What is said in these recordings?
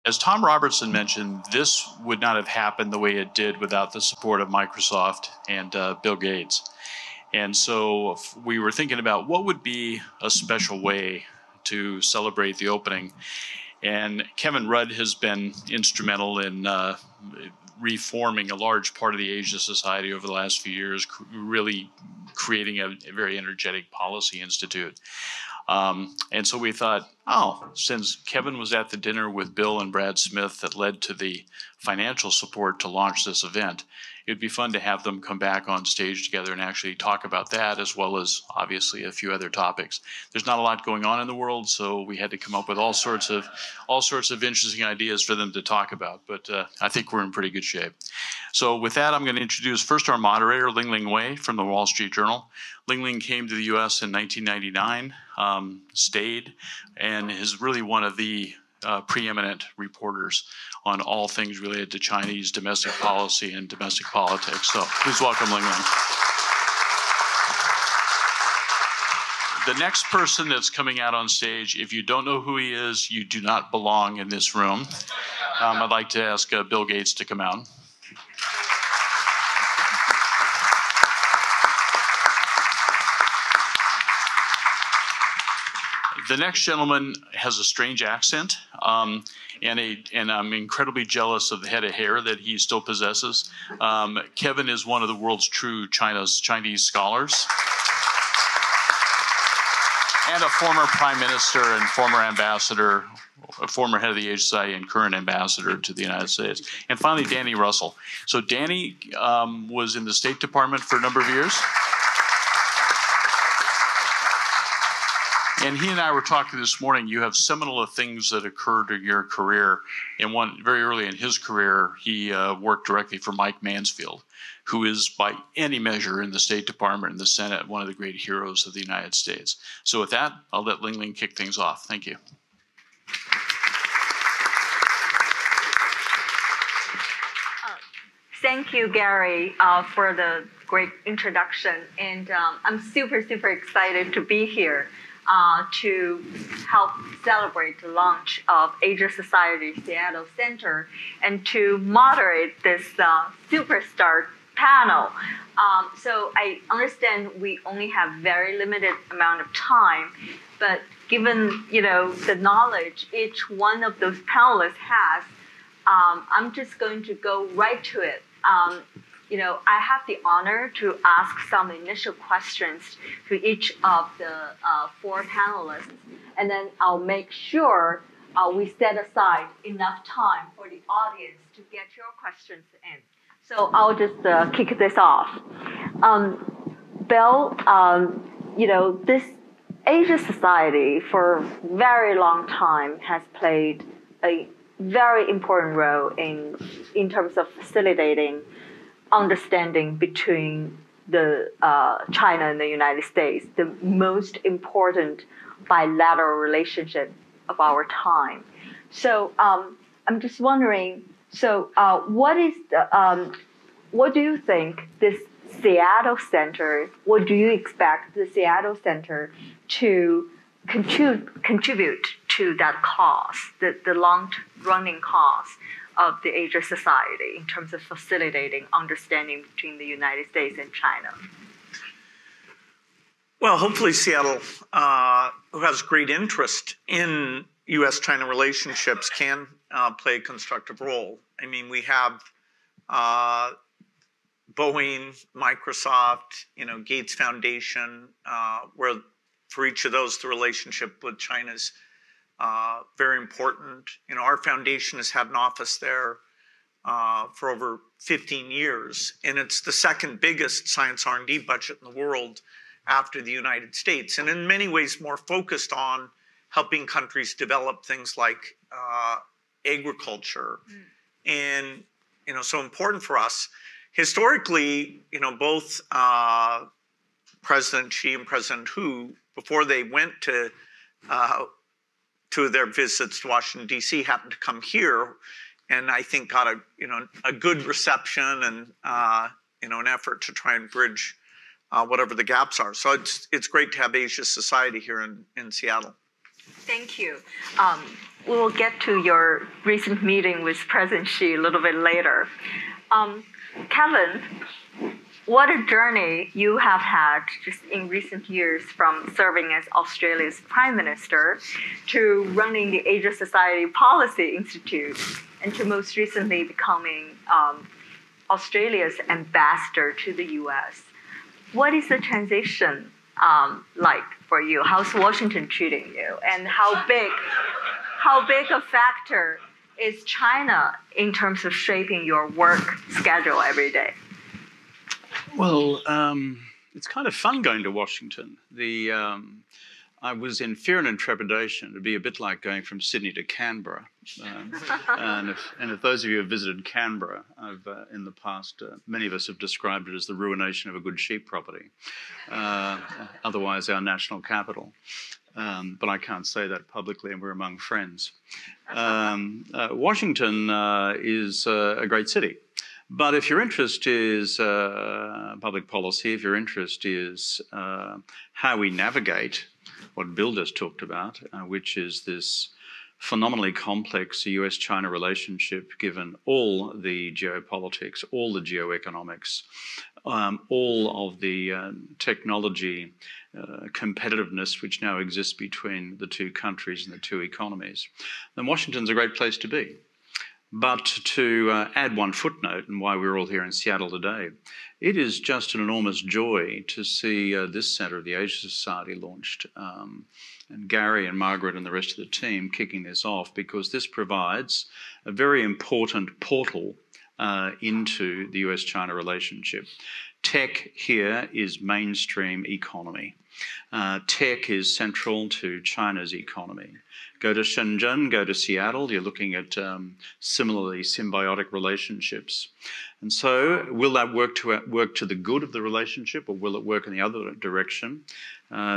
as Tom Robertson mentioned, this would not have happened the way it did without the support of Microsoft and Bill Gates. And so we were thinking about what would be a special way to celebrate the opening. And Kevin Rudd has been instrumental in reforming a large part of the Asia Society over the last few years, really creating a very energetic policy institute. And so we thought, oh, since Kevin was at the dinner with Bill and Brad Smith that led to the financial support to launch this event, it'd be fun to have them come back on stage together and actually talk about that, as well as obviously a few other topics. There's not a lot going on in the world, so we had to come up with all sorts of interesting ideas for them to talk about. But I think we're in pretty good shape. So with that, I'm going to introduce first our moderator, Lingling Wei from the Wall Street Journal. Lingling came to the U.S. in 1999, stayed, and is really one of the preeminent reporters on all things related to Chinese domestic policy and domestic politics. So please welcome Lingling. The next person that's coming out on stage, if you don't know who he is, you do not belong in this room. I'd like to ask Bill Gates to come out. The next gentleman has a strange accent, and I'm incredibly jealous of the head of hair that he still possesses. Kevin is one of the world's true Chinese scholars, and a former prime minister and former ambassador, a former head of the Asia Society and current ambassador to the United States. And finally, Danny Russel. So Danny was in the State Department for a number of years. And he and I were talking this morning. You have seminal things that occurred in your career. And one very early in his career, he worked directly for Mike Mansfield, who is by any measure in the State Department and the Senate one of the great heroes of the United States. So with that, I'll let Lingling kick things off. Thank you. Thank you, Gary, for the great introduction. And I'm super excited to be here to help celebrate the launch of Asia Society Seattle Center and to moderate this superstar panel. So I understand we only have very limited amount of time, but given the knowledge each one of those panelists has, I'm just going to go right to it. I have the honor to ask some initial questions to each of the four panelists, and then I'll make sure we set aside enough time for the audience to get your questions in. So I'll just kick this off. Bill, this Asia Society for a very long time has played a very important role in terms of facilitating understanding between the China and the United States, the most important bilateral relationship of our time. So I'm just wondering, what do you think this Seattle Center, what do you expect the Seattle Center to contribute to that cause, the long-running cause of the Asia Society in terms of facilitating understanding between the United States and China? Well, hopefully Seattle, who has great interest in U.S.-China relationships, can play a constructive role. I mean, we have Boeing, Microsoft, Gates Foundation, where for each of those, the relationship with China is very important. Our foundation has had an office there for over 15 years, and it's the second biggest science R&D budget in the world after the United States, and in many ways more focused on helping countries develop things like agriculture. And so important for us. Historically, both President Xi and President Hu, before they went to two of their visits to Washington, D.C., happened to come here, and I think got a good reception and an effort to try and bridge whatever the gaps are. So it's great to have Asia Society here in Seattle. Thank you. We will get to your recent meeting with President Xi a little bit later. Kevin, what a journey you have had just in recent years from serving as Australia's Prime Minister to running the Asia Society Policy Institute and to most recently becoming Australia's ambassador to the US. What is the transition like for you? How's Washington treating you? And how big a factor is China in terms of shaping your work schedule every day? Well, it's kind of fun going to Washington. I was in fear and trepidation. It'd be a bit like going from Sydney to Canberra. And if those of you have visited Canberra, in the past, many of us have described it as the ruination of a good sheep property, otherwise our national capital. But I can't say that publicly, and we're among friends. Washington is a great city. But if your interest is public policy, if your interest is how we navigate what Bill just talked about, which is this phenomenally complex US-China relationship, given all the geopolitics, all the geoeconomics, all of the technology competitiveness which now exists between the two countries and the two economies, then Washington's a great place to be. But to add one footnote, and why we're all here in Seattle today, it is just an enormous joy to see this Centre of the Asia Society launched, and Gary and Margaret and the rest of the team kicking this off, because this provides a very important portal into the US-China relationship. Tech here is mainstream economy. Tech is central to China's economy. Go to Shenzhen, go to Seattle, you're looking at similarly symbiotic relationships. And so will that work to the good of the relationship, or will it work in the other direction?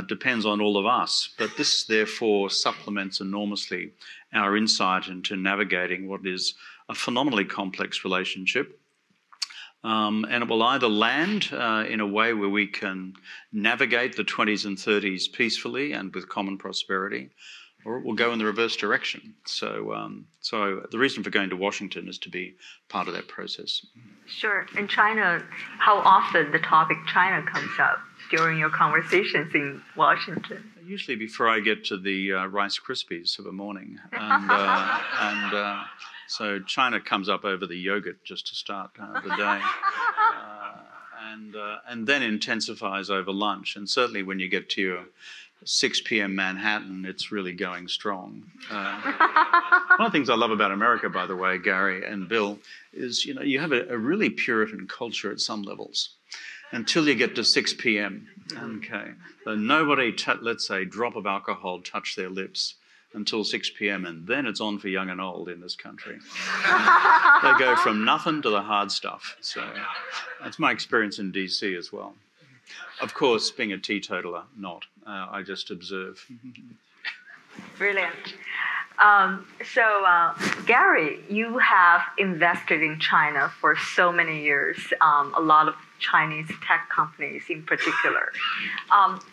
Depends on all of us. But this therefore supplements enormously our insight into navigating what is a phenomenally complex relationship. And it will either land in a way where we can navigate the 20s and 30s peacefully and with common prosperity, or it will go in the reverse direction. So the reason for going to Washington is to be part of that process. Sure. In China, how often the topic China comes up during your conversations in Washington? Usually before I get to the Rice Krispies of a morning. So China comes up over the yogurt just to start the day. And then intensifies over lunch. And certainly when you get to your 6 p.m. Manhattan, it's really going strong. One of the things I love about America, by the way, Gary and Bill, is you have a really Puritan culture at some levels until you get to 6 p.m. Okay, so nobody, let's say, drop of alcohol touch their lips until 6 p.m. and then it's on for young and old in this country. They go from nothing to the hard stuff. So that's my experience in DC as well. Of course, being a teetotaler, not. I just observe. Brilliant. Gary, you have invested in China for so many years, a lot of Chinese tech companies in particular.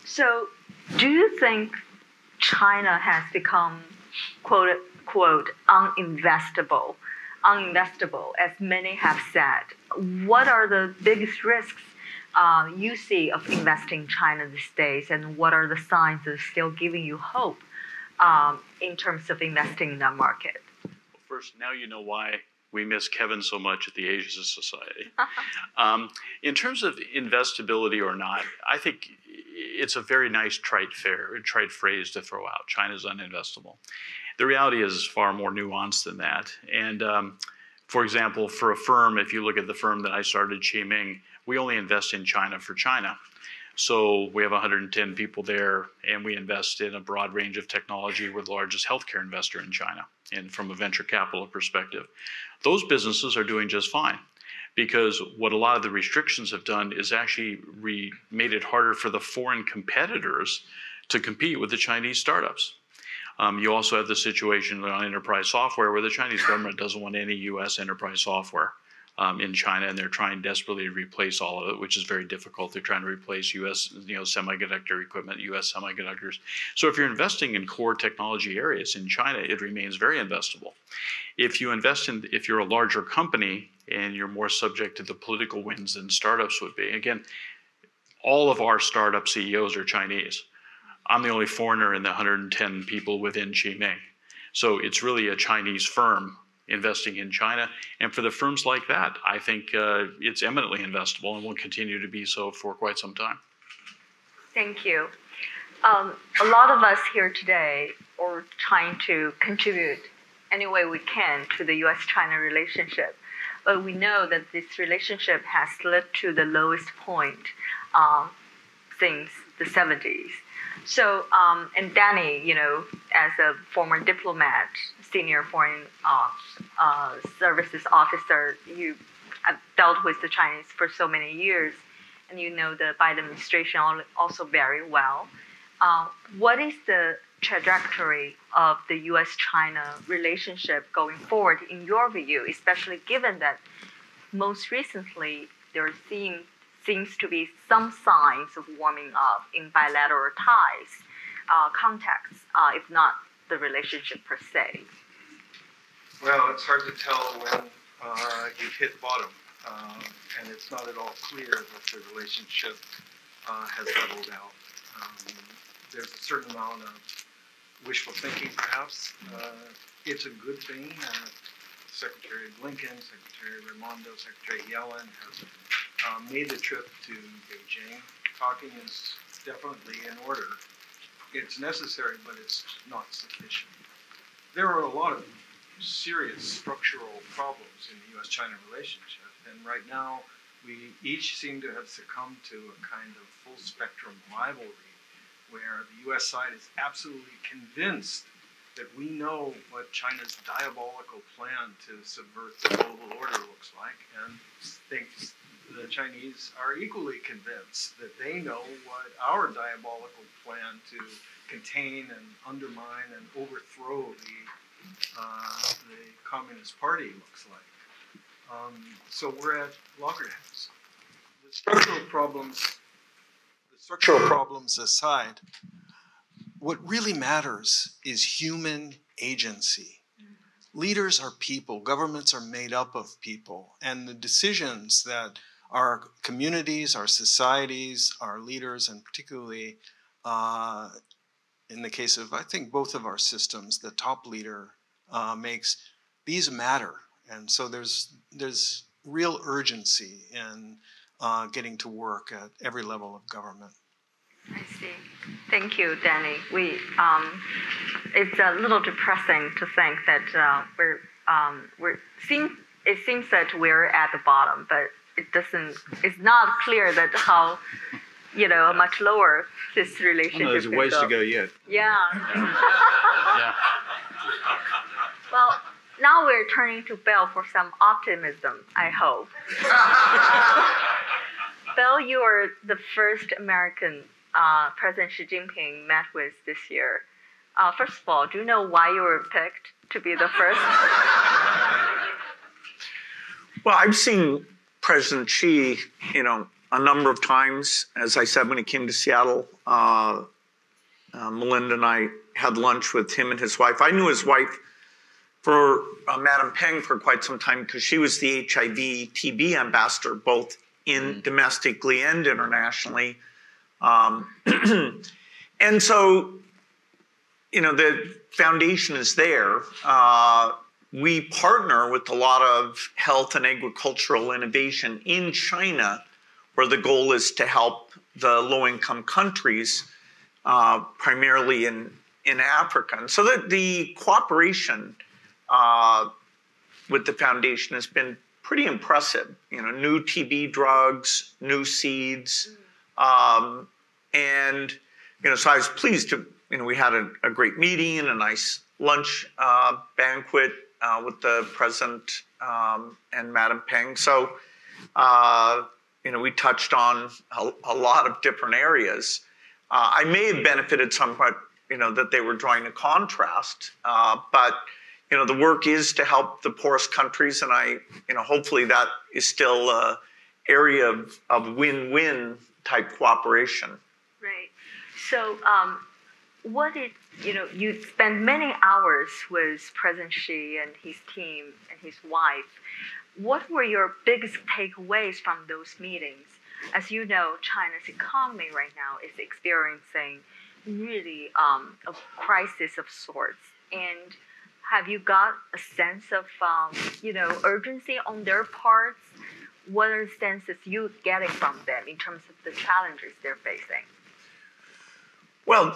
So do you think China has become, quote unquote, uninvestable, as many have said? What are the biggest risks you see of investing in China these days, and what are the signs that are still giving you hope in terms of investing in that market? Well, first, now you know why we miss Kevin so much at the Asia Society. In terms of investability or not, I think it's a very nice trite phrase to throw out. China's uninvestable. The reality is far more nuanced than that. And for example, for a firm, if you look at the firm that I started, Qiming, we only invest in China for China. So we have 110 people there, and we invest in a broad range of technology. We're the largest healthcare investor in China, and from a venture capital perspective. Those businesses are doing just fine, because what a lot of the restrictions have done is actually made it harder for the foreign competitors to compete with the Chinese startups. You also have the situation on enterprise software where the Chinese government doesn't want any US enterprise software in China, and they're trying desperately to replace all of it, which is very difficult. They're trying to replace U.S. Semiconductor equipment, U.S. semiconductors. So if you're investing in core technology areas in China, it remains very investable. If you're a larger company and you're more subject to the political winds than startups would be. Again, all of our startup CEOs are Chinese. I'm the only foreigner in the 110 people within Qiming. So it's really a Chinese firm investing in China. And for the firms like that, I think it's eminently investable and will continue to be so for quite some time. Thank you. A lot of us here today are trying to contribute any way we can to the US-China relationship. But we know that this relationship has slipped to the lowest point since the 70s. So, and Danny, as a former diplomat, senior foreign services officer, you have dealt with the Chinese for so many years, and you know the Biden administration also very well. What is the trajectory of the U.S.-China relationship going forward, in your view, especially given that most recently there seems to be some signs of warming up in bilateral ties, contacts, if not the relationship per se? Well, it's hard to tell when you've hit bottom, and it's not at all clear that the relationship has leveled out. There's a certain amount of wishful thinking, perhaps. It's a good thing. Secretary Blinken, Secretary Raimondo, Secretary Yellen has made the trip to Beijing. Talking is definitely in order. It's necessary, but it's not sufficient. There are a lot of serious structural problems in the U.S.-China relationship, and right now we each seem to have succumbed to a kind of full-spectrum rivalry where the U.S. side is absolutely convinced that we know what China's diabolical plan to subvert the global order looks like, and thinks the Chinese are equally convinced that they know what our diabolical plan to contain and undermine and overthrow the Communist Party looks like. So we're at loggerheads. The structural problems aside, what really matters is human agency. Leaders are people, governments are made up of people, and the decisions that our communities, our societies, our leaders, and particularly in the case of, I think, both of our systems, the top leader makes, these matter. And so there's real urgency in getting to work at every level of government. I see. Thank you, Danny. It's a little depressing to think that it seems that we're at the bottom, but it's not clear that how, much lower this relationship there's can ways go. to go yet. Yeah. Yeah. Well, now we're turning to Bill for some optimism, I hope. Bill, you are the first American President Xi Jinping met with this year. First of all, do you know why you were picked to be the first? Well, I've seen President Xi, a number of times. As I said, when he came to Seattle, Melinda and I had lunch with him and his wife. I knew his wife for Madam Peng for quite some time because she was the HIV/TB ambassador, both domestically and internationally. And so, the foundation is there. We partner with a lot of health and agricultural innovation in China, where the goal is to help the low-income countries, primarily in Africa. And so the cooperation with the foundation has been pretty impressive. New TB drugs, new seeds, and so I was pleased to. We had a great meeting and a nice lunch banquet with the president and Madam Peng. So we touched on a lot of different areas. I may have benefited somewhat, that they were drawing a contrast, but the work is to help the poorest countries, and hopefully that is still an area of win-win type cooperation. Right. So, you spent many hours with President Xi and his team and his wife. What were your biggest takeaways from those meetings? As you know, China's economy right now is experiencing really a crisis of sorts. And have you got a sense of, urgency on their parts? What are the senses you getting from them in terms of the challenges they're facing? Well,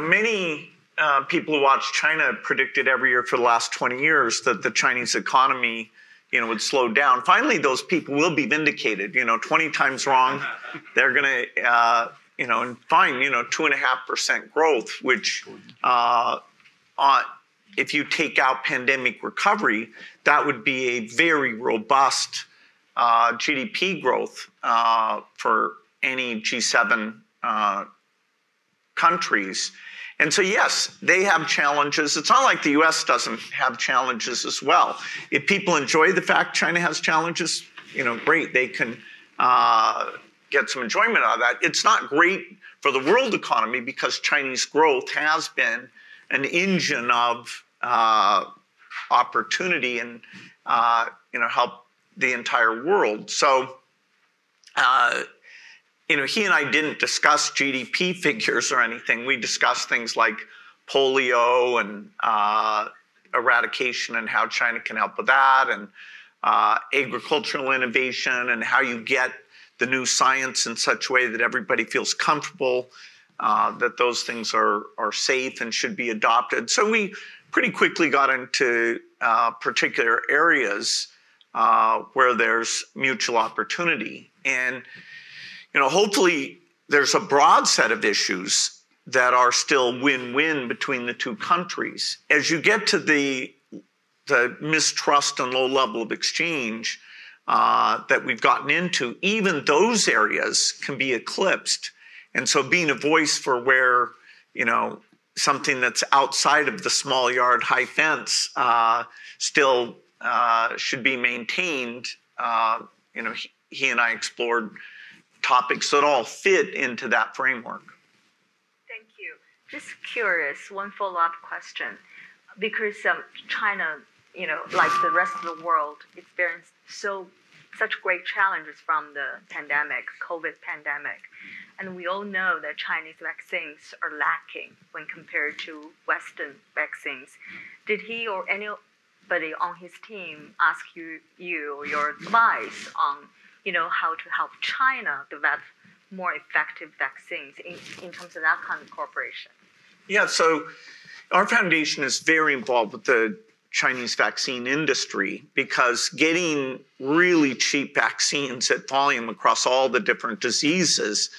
many people who watch China predicted every year for the last 20 years that the Chinese economy, would slow down. Finally, those people will be vindicated. 20 times wrong, they're going to, find 2.5% growth, which, if you take out pandemic recovery, that would be a very robust GDP growth for any G7 countries. And so, yes, they have challenges. It's not like the U.S. doesn't have challenges as well. If people enjoy the fact China has challenges, great, they can get some enjoyment out of that. It's not great for the world economy because Chinese growth has been an engine of opportunity and help the entire world. So, he and I didn't discuss GDP figures or anything. We discussed things like polio and eradication and how China can help with that, and agricultural innovation and how you get the new science in such a way that everybody feels comfortable that those things are safe and should be adopted. So we pretty quickly got into particular areas where there's mutual opportunity. And hopefully there's a broad set of issues that are still win-win between the two countries. As you get to the mistrust and low level of exchange that we've gotten into, even those areas can be eclipsed. And so being a voice for where, something that's outside of the small yard, high fence still should be maintained, he and I explored topics that all fit into that framework. Thank you. Just curious, one follow-up question. Because China, like the rest of the world, experienced such great challenges from the COVID pandemic. And we all know that Chinese vaccines are lacking when compared to Western vaccines. Did he or anybody on his team ask you your advice on how to help China develop more effective vaccines in terms of that kind of cooperation? Yeah, so our foundation is very involved with the Chinese vaccine industry because getting really cheap vaccines at volume across all the different diseases,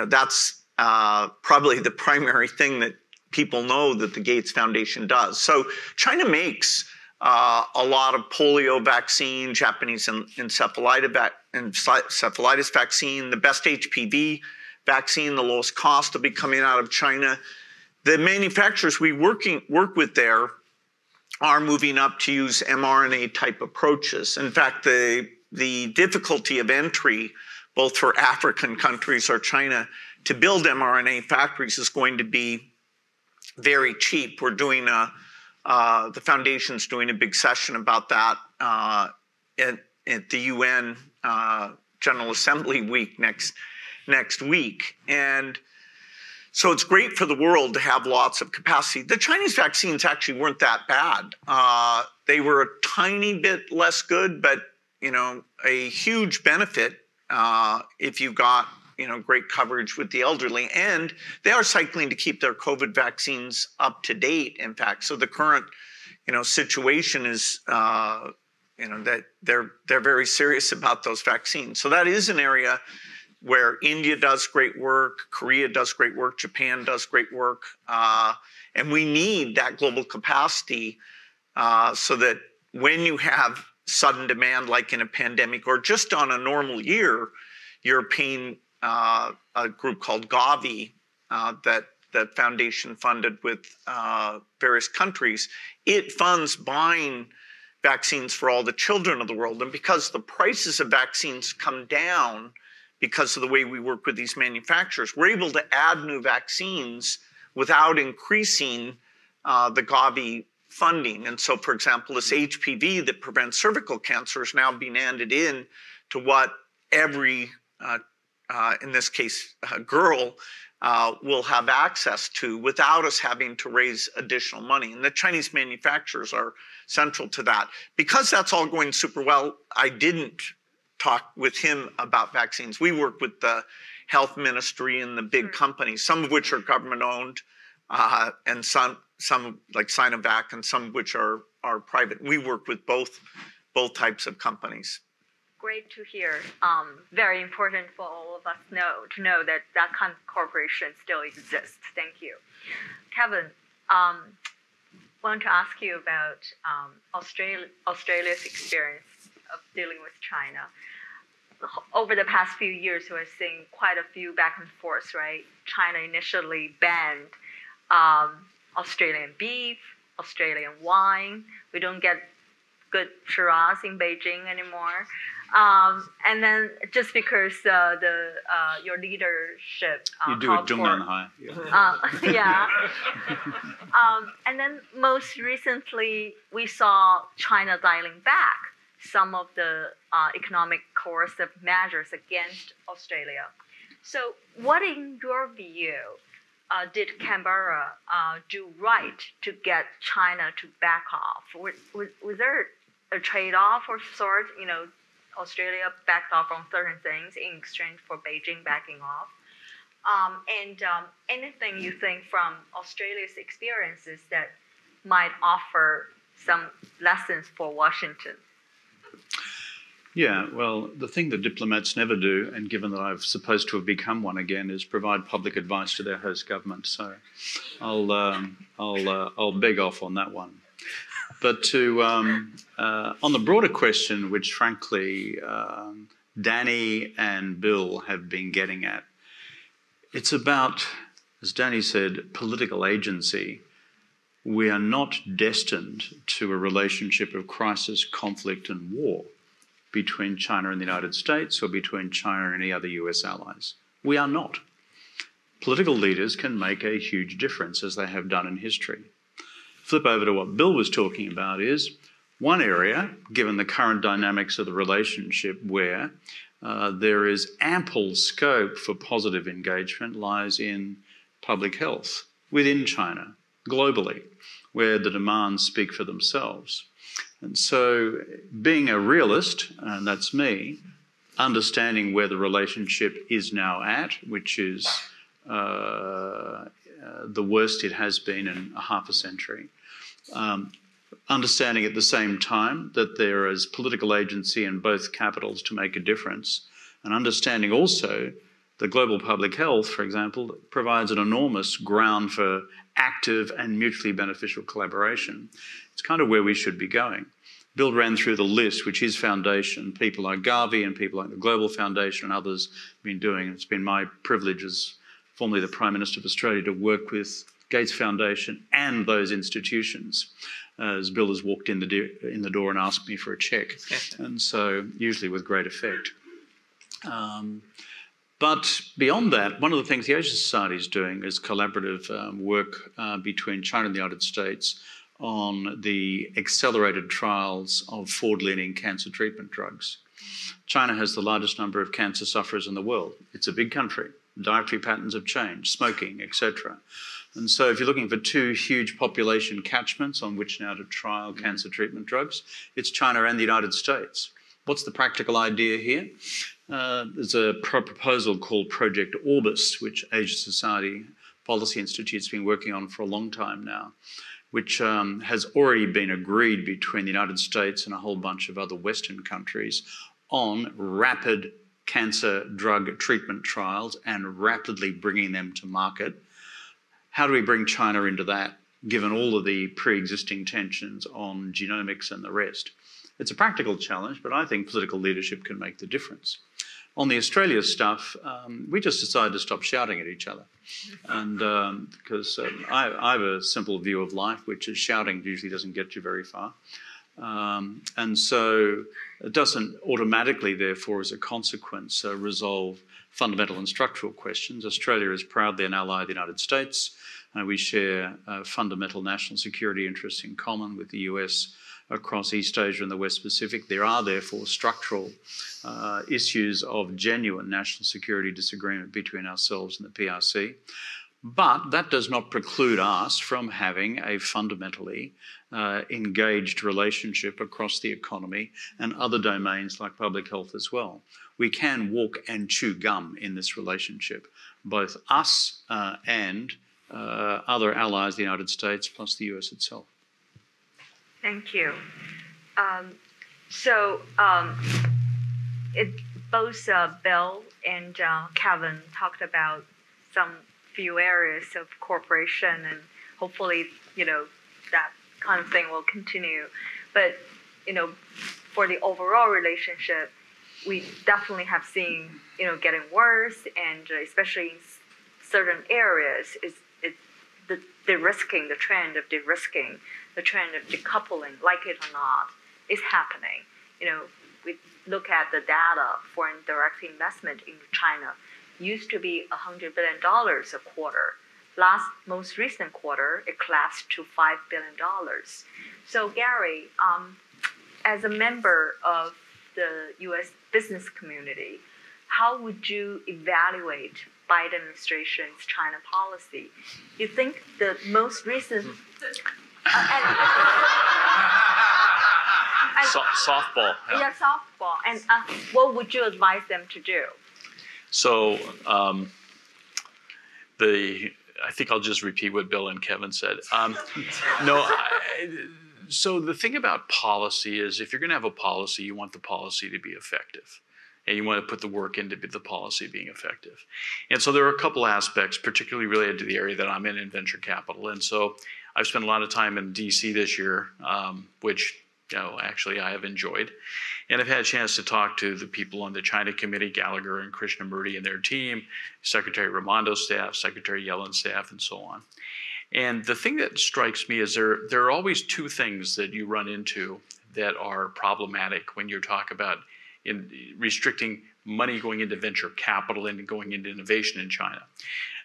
that's probably the primary thing that people know that the Gates Foundation does. So China makes a lot of polio vaccine, Japanese encephalitis vaccine, the best HPV vaccine, the lowest cost will be coming out of China. The manufacturers we work with there are moving up to use mRNA type approaches. In fact, the difficulty of entry, both for African countries or China, to build mRNA factories is going to be very cheap. We're doing the foundation's doing a big session about that at the UN General Assembly week next week. And so it's great for the world to have lots of capacity. The Chinese vaccines actually weren't that bad. They were a tiny bit less good, but a huge benefit if you got great coverage with the elderly. And they are cycling to keep their COVID vaccines up to date, in fact. So the current situation is that they're very serious about those vaccines. So that is an area where India does great work, Korea does great work, Japan does great work. And we need that global capacity so that when you have sudden demand like in a pandemic or just on a normal year, you're paying a group called Gavi that that foundation funded with various countries, it funds buying vaccines for all the children of the world. And because the prices of vaccines come down because of the way we work with these manufacturers, we're able to add new vaccines without increasing the Gavi funding. And so, for example, this HPV that prevents cervical cancer is now being added in to what every, in this case, girl, will have access to without us having to raise additional money. And the Chinese manufacturers are central to that. Because that's all going super well, I didn't talk with him about vaccines. We work with the health ministry and the big companies, some of which are government owned, and some like Sinovac, and some of which are private. We work with both types of companies. Great to hear. Very important for all of us to know that that kind of cooperation still exists. Thank you. Kevin, want to ask you about Australia's experience of dealing with China. Over the past few years, we're seeing quite a few back and forth, right? China initially banned Australian beef, Australian wine. We don't get good Shiraz in Beijing anymore. And then just because your leadership you do it Zhongnanhai. Yeah. And then most recently, we saw China dialing back some of the economic coercive measures against Australia. So what, in your view, did Canberra do right to get China to back off? Was there a trade-off or sort? You know, Australia backed off on certain things in exchange for Beijing backing off. And anything you think from Australia's experiences that might offer some lessons for Washington? Yeah, well, the thing that diplomats never do, and given that I'm supposed to have become one again, is provide public advice to their host government. So I'll beg off on that one. But to on the broader question, which frankly Danny and Bill have been getting at, it's about, as Danny said, political agency. We are not destined to a relationship of crisis, conflict, and war between China and the United States or between China and any other US allies. We are not. Political leaders can make a huge difference, as they have done in history. Flip over to what Bill was talking about is one area, given the current dynamics of the relationship, where there is ample scope for positive engagement lies in public health within China, globally, where the demands speak for themselves. And so being a realist, and that's me, understanding where the relationship is now at, which is the worst it has been in a half a century, understanding at the same time that there is political agency in both capitals to make a difference, and understanding also that global public health, for example, provides an enormous ground for active and mutually beneficial collaboration. It's kind of where we should be going. Bill ran through the list, which his foundation, people like Gavi and people like the Global Foundation and others have been doing. It's been my privilege as formerly the Prime Minister of Australia to work with Gates Foundation and those institutions, as Bill has walked in the door and asked me for a cheque, and so usually with great effect. But beyond that, one of the things the Asia Society is doing is collaborative work between China and the United States on the accelerated trials of forward-leaning cancer treatment drugs. China has the largest number of cancer sufferers in the world. It's a big country. Dietary patterns have changed, smoking, etc. And so if you're looking for two huge population catchments on which now to trial cancer treatment drugs, it's China and the United States. What's the practical idea here? There's a proposal called Project Orbis, which Asia Society Policy Institute's been working on for a long time now, which has already been agreed between the United States and a whole bunch of other Western countries on rapid cancer drug treatment trials and rapidly bringing them to market. How do we bring China into that, given all of the pre-existing tensions on genomics and the rest? It's a practical challenge, but I think political leadership can make the difference. On the Australia stuff, we just decided to stop shouting at each other. And because I have a simple view of life, which is shouting usually doesn't get you very far. And so it doesn't automatically, therefore, as a consequence, resolve fundamental and structural questions. Australia is proudly an ally of the United States. We share fundamental national security interests in common with the US across East Asia and the West Pacific. There are, therefore, structural issues of genuine national security disagreement between ourselves and the PRC. But that does not preclude us from having a fundamentally engaged relationship across the economy and other domains like public health as well. We can walk and chew gum in this relationship, both us and other allies of the United States plus the US itself. Thank you. Both Bill and Kevin talked about some few areas of cooperation, and hopefully, that kind of thing will continue. But, for the overall relationship, we definitely have seen, getting worse, and especially in certain areas, the de-risking, the trend of de-risking, the trend of decoupling, like it or not, is happening. We look at the data for direct investment in China. Used to be $100 billion a quarter. Most recent quarter, it collapsed to $5 billion. So Gary, as a member of the U.S. business community, how would you evaluate Biden administration's China policy? You think the most recent softball. Yeah, softball. And what would you advise them to do? So I think I'll just repeat what Bill and Kevin said. So the thing about policy is if you're going to have a policy, you want the policy to be effective. And you want to put the work into the policy being effective. And so there are a couple aspects, particularly related to the area that I'm in venture capital. And so I've spent a lot of time in DC this year, which actually I have enjoyed. And I've had a chance to talk to the people on the China Committee, Gallagher and Krishnamurti and their team, Secretary Raimondo's staff, Secretary Yellen's staff, and so on. And the thing that strikes me is there are always two things that you run into that are problematic when you talk about in restricting money going into venture capital and going into innovation in China.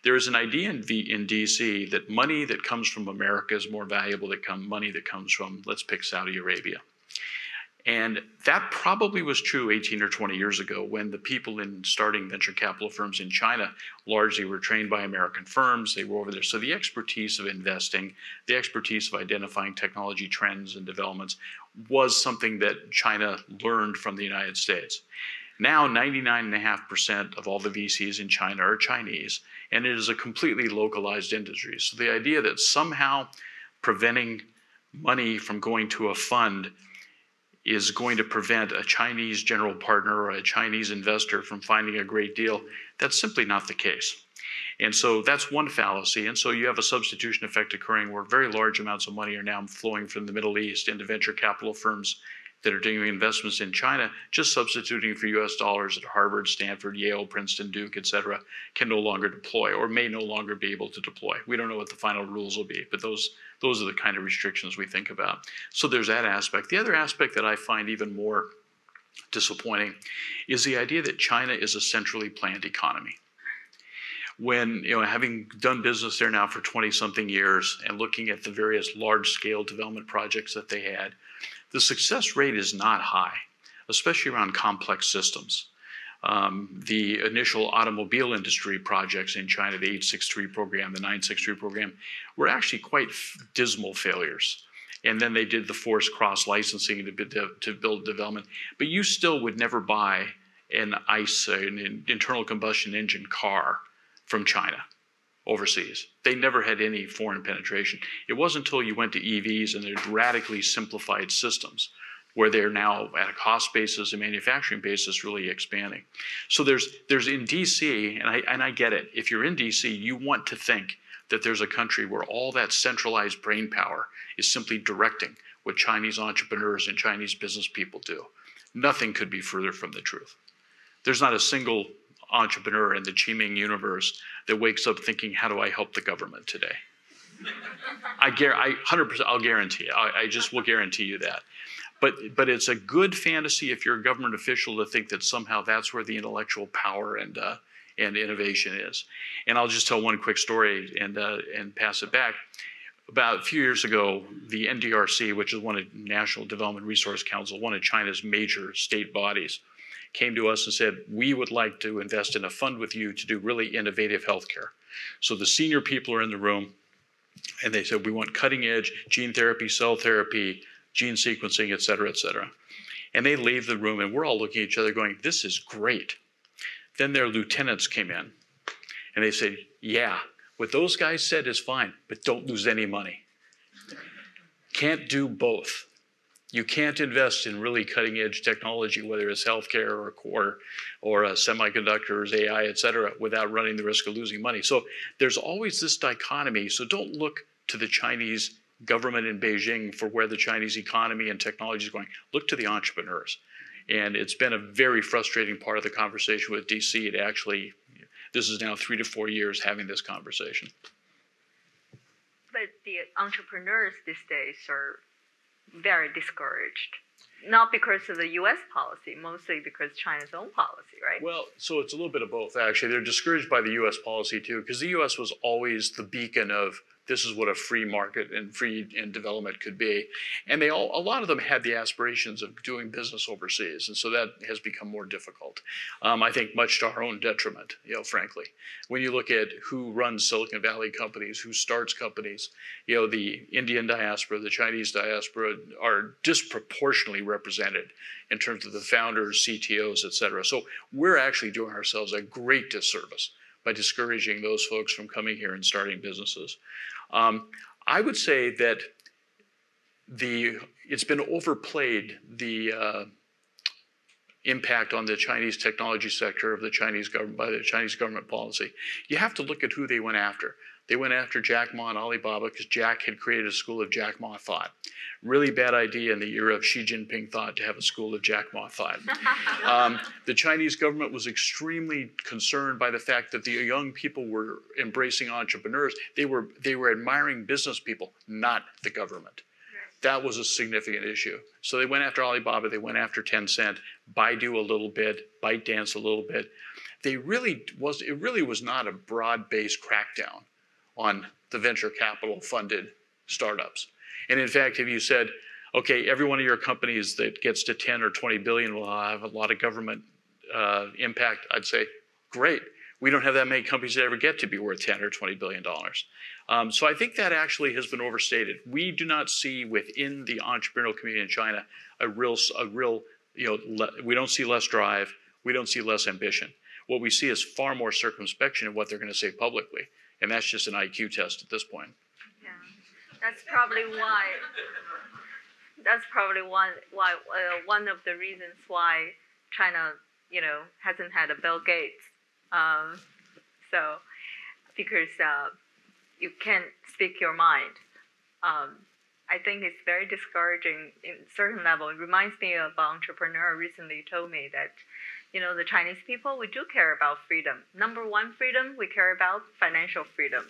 There is an idea in DC that money that comes from America is more valuable than money that comes from, let's pick Saudi Arabia. And that probably was true 18 or 20 years ago when the people in starting venture capital firms in China largely were trained by American firms. They were over there. So the expertise of investing, the expertise of identifying technology trends and developments was something that China learned from the United States. Now 99.5% of all the VCs in China are Chinese, and it is a completely localized industry. So the idea that somehow preventing money from going to a fund is going to prevent a Chinese general partner or a Chinese investor from finding a great deal, that's simply not the case. And so that's one fallacy. And so you have a substitution effect occurring where very large amounts of money are now flowing from the Middle East into venture capital firms that are doing investments in China, just substituting for US dollars that Harvard, Stanford, Yale, Princeton, Duke, et cetera, can no longer deploy or may no longer be able to deploy. We don't know what the final rules will be, but those are the kind of restrictions we think about. So there's that aspect. The other aspect that I find even more disappointing is the idea that China is a centrally planned economy. When, having done business there now for 20-something years and looking at the various large-scale development projects that they had, the success rate is not high, especially around complex systems. The initial automobile industry projects in China, the 863 program, the 963 program, were actually quite dismal failures. And then they did the forced cross-licensing to build development. But you still would never buy an ICE, an internal combustion engine car from China overseas. They never had any foreign penetration. It wasn't until you went to EVs and their radically simplified systems where they're now at a cost basis and manufacturing basis really expanding. So there's in DC, and I get it, if you're in DC, you want to think that there's a country where all that centralized brain power is simply directing what Chinese entrepreneurs and Chinese business people do. Nothing could be further from the truth. There's not a single entrepreneur in the Qiming universe that wakes up thinking, how do I help the government today? I 100%, I'll guarantee you. I just will guarantee you that. But it's a good fantasy if you're a government official to think that somehow that's where the intellectual power and innovation is. And I'll just tell one quick story and pass it back. About a few years ago, the NDRC, which is one of National Development Resource Council, one of China's major state bodies, came to us and said, we would like to invest in a fund with you to do really innovative healthcare. So the senior people are in the room, and they said, we want cutting edge gene therapy, cell therapy, gene sequencing, et cetera, et cetera. And they leave the room, and we're all looking at each other going, this is great. Then their lieutenants came in, and they said, yeah, what those guys said is fine, but don't lose any money. Can't do both. You can't invest in really cutting edge technology, whether it's healthcare or semiconductors, AI, et cetera, without running the risk of losing money. So there's always this dichotomy. So don't look to the Chinese government in Beijing for where the Chinese economy and technology is going. Look to the entrepreneurs. And it's been a very frustrating part of the conversation with DC to actually, this is now 3 to 4 years having this conversation. But the entrepreneurs these days are very discouraged, not because of the U.S. policy, mostly because China's own policy, right? Well, so it's a little bit of both, actually. They're discouraged by the U.S. policy, too, because the U.S. was always the beacon of this is what a free market and free and development could be. And a lot of them had the aspirations of doing business overseas. And so that has become more difficult. I think much to our own detriment, frankly. When you look at who runs Silicon Valley companies, who starts companies, the Indian diaspora, the Chinese diaspora are disproportionately represented in terms of the founders, CTOs, et cetera. So we're actually doing ourselves a great disservice by discouraging those folks from coming here and starting businesses. I would say that it's been overplayed, the impact on the Chinese technology sector of the Chinese government by the Chinese government policy. You have to look at who they went after. They went after Jack Ma and Alibaba because Jack had created a school of Jack Ma thought. Really bad idea in the era of Xi Jinping thought to have a school of Jack Ma thought. The Chinese government was extremely concerned by the fact that the young people were embracing entrepreneurs. They were admiring business people, not the government. That was a significant issue. So they went after Alibaba, they went after Tencent, Baidu a little bit, ByteDance a little bit. It really was not a broad-based crackdown on the venture capital funded startups. And in fact, if you said, okay, every one of your companies that gets to 10 or 20 billion will have a lot of government impact, I'd say, great. We don't have that many companies that ever get to be worth 10 or 20 billion dollars. So I think that actually has been overstated. We do not see within the entrepreneurial community in China a real, we don't see less drive, we don't see less ambition. What we see is far more circumspection in what they're going to say publicly. And that's just an IQ test at this point. Yeah, that's probably why. That's probably one of the reasons why China, hasn't had a Bill Gates. Because you can't speak your mind. I think it's very discouraging in a certain level. It reminds me of an entrepreneur recently told me that, the Chinese people, we do care about freedom. Number one freedom, we care about financial freedom.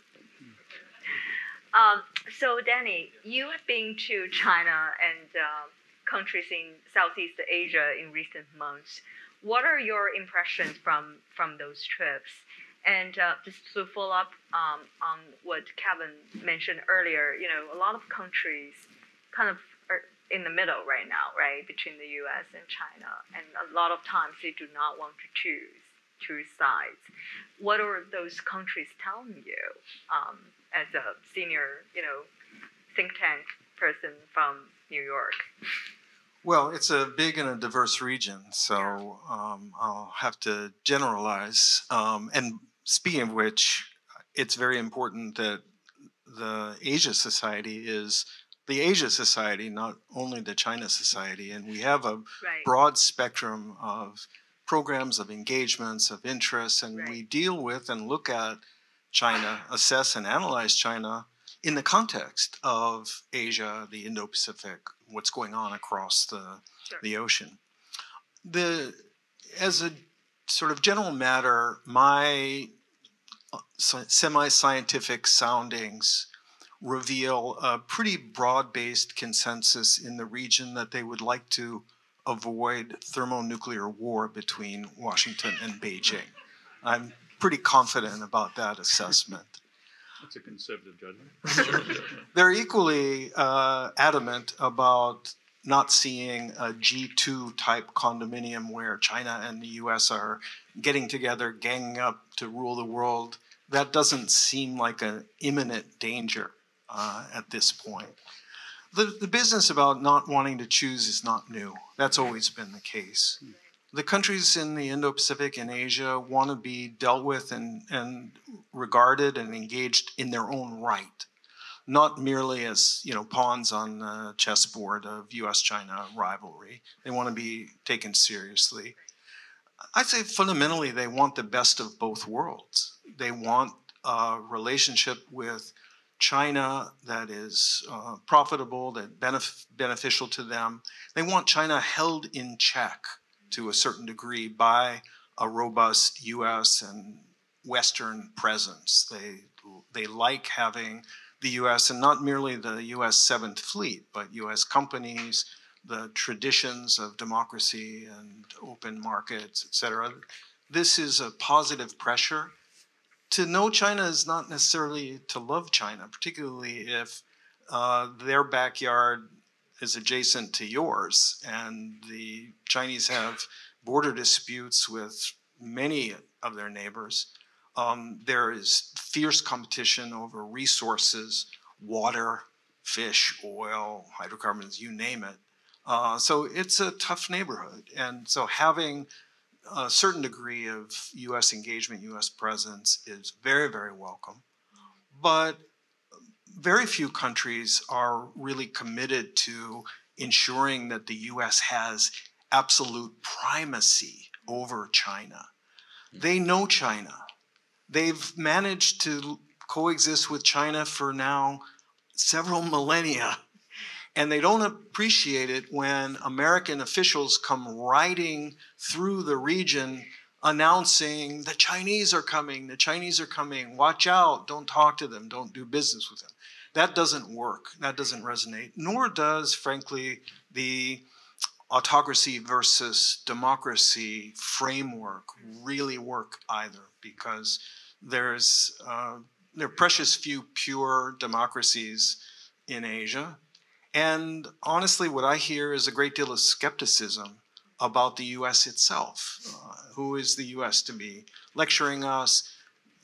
So Danny, you have been to China and countries in Southeast Asia in recent months. What are your impressions from those trips? And just to follow up on what Kevin mentioned earlier, a lot of countries kind of are in the middle right now, right, between the U.S. and China. And a lot of times they do not want to choose sides. What are those countries telling you as a senior, think tank person from New York? Well, it's a big and a diverse region, so I'll have to generalize. And speaking of which, it's very important that the Asia Society is the Asia Society, not only the China Society. And we have a broad spectrum of programs, of engagements, of interests, and we deal with and look at China, assess and analyze China in the context of Asia, the Indo-Pacific, what's going on across the ocean. As a sort of general matter, my semi-scientific soundings reveal a pretty broad-based consensus in the region that they would like to avoid thermonuclear war between Washington and Beijing. I'm pretty confident about that assessment. That's a conservative judgment. They're equally adamant about not seeing a G2 type condominium where China and the US are getting together, ganging up to rule the world. That doesn't seem like an imminent danger at this point. The business about not wanting to choose is not new. That's always been the case. The countries in the Indo-Pacific and Asia want to be dealt with and regarded and engaged in their own right, not merely as pawns on the chessboard of U.S.-China rivalry. They want to be taken seriously. I'd say fundamentally they want the best of both worlds. They want a relationship with China that is profitable, that beneficial to them. They want China held in check to a certain degree by a robust U.S. and Western presence. They like having the U.S. and not merely the U.S. Seventh Fleet, but U.S. companies, the traditions of democracy and open markets, etc. This is a positive pressure. To know China is not necessarily to love China, particularly if their backyard is adjacent to yours, and the Chinese have border disputes with many of their neighbors. There is fierce competition over resources, water, fish, oil, hydrocarbons, you name it. So it's a tough neighborhood. And so having a certain degree of U.S. engagement, U.S. presence is very, very welcome. But very few countries are really committed to ensuring that the U.S. has absolute primacy over China. They know China. They've managed to coexist with China for now several millennia. And they don't appreciate it when American officials come riding through the region announcing the Chinese are coming, watch out, don't talk to them, don't do business with them. That doesn't work, that doesn't resonate, nor does, frankly, the autocracy versus democracy framework really work either, because there are precious few pure democracies in Asia. And honestly, what I hear is a great deal of skepticism about the U.S. itself. Who is the U.S. to be lecturing us?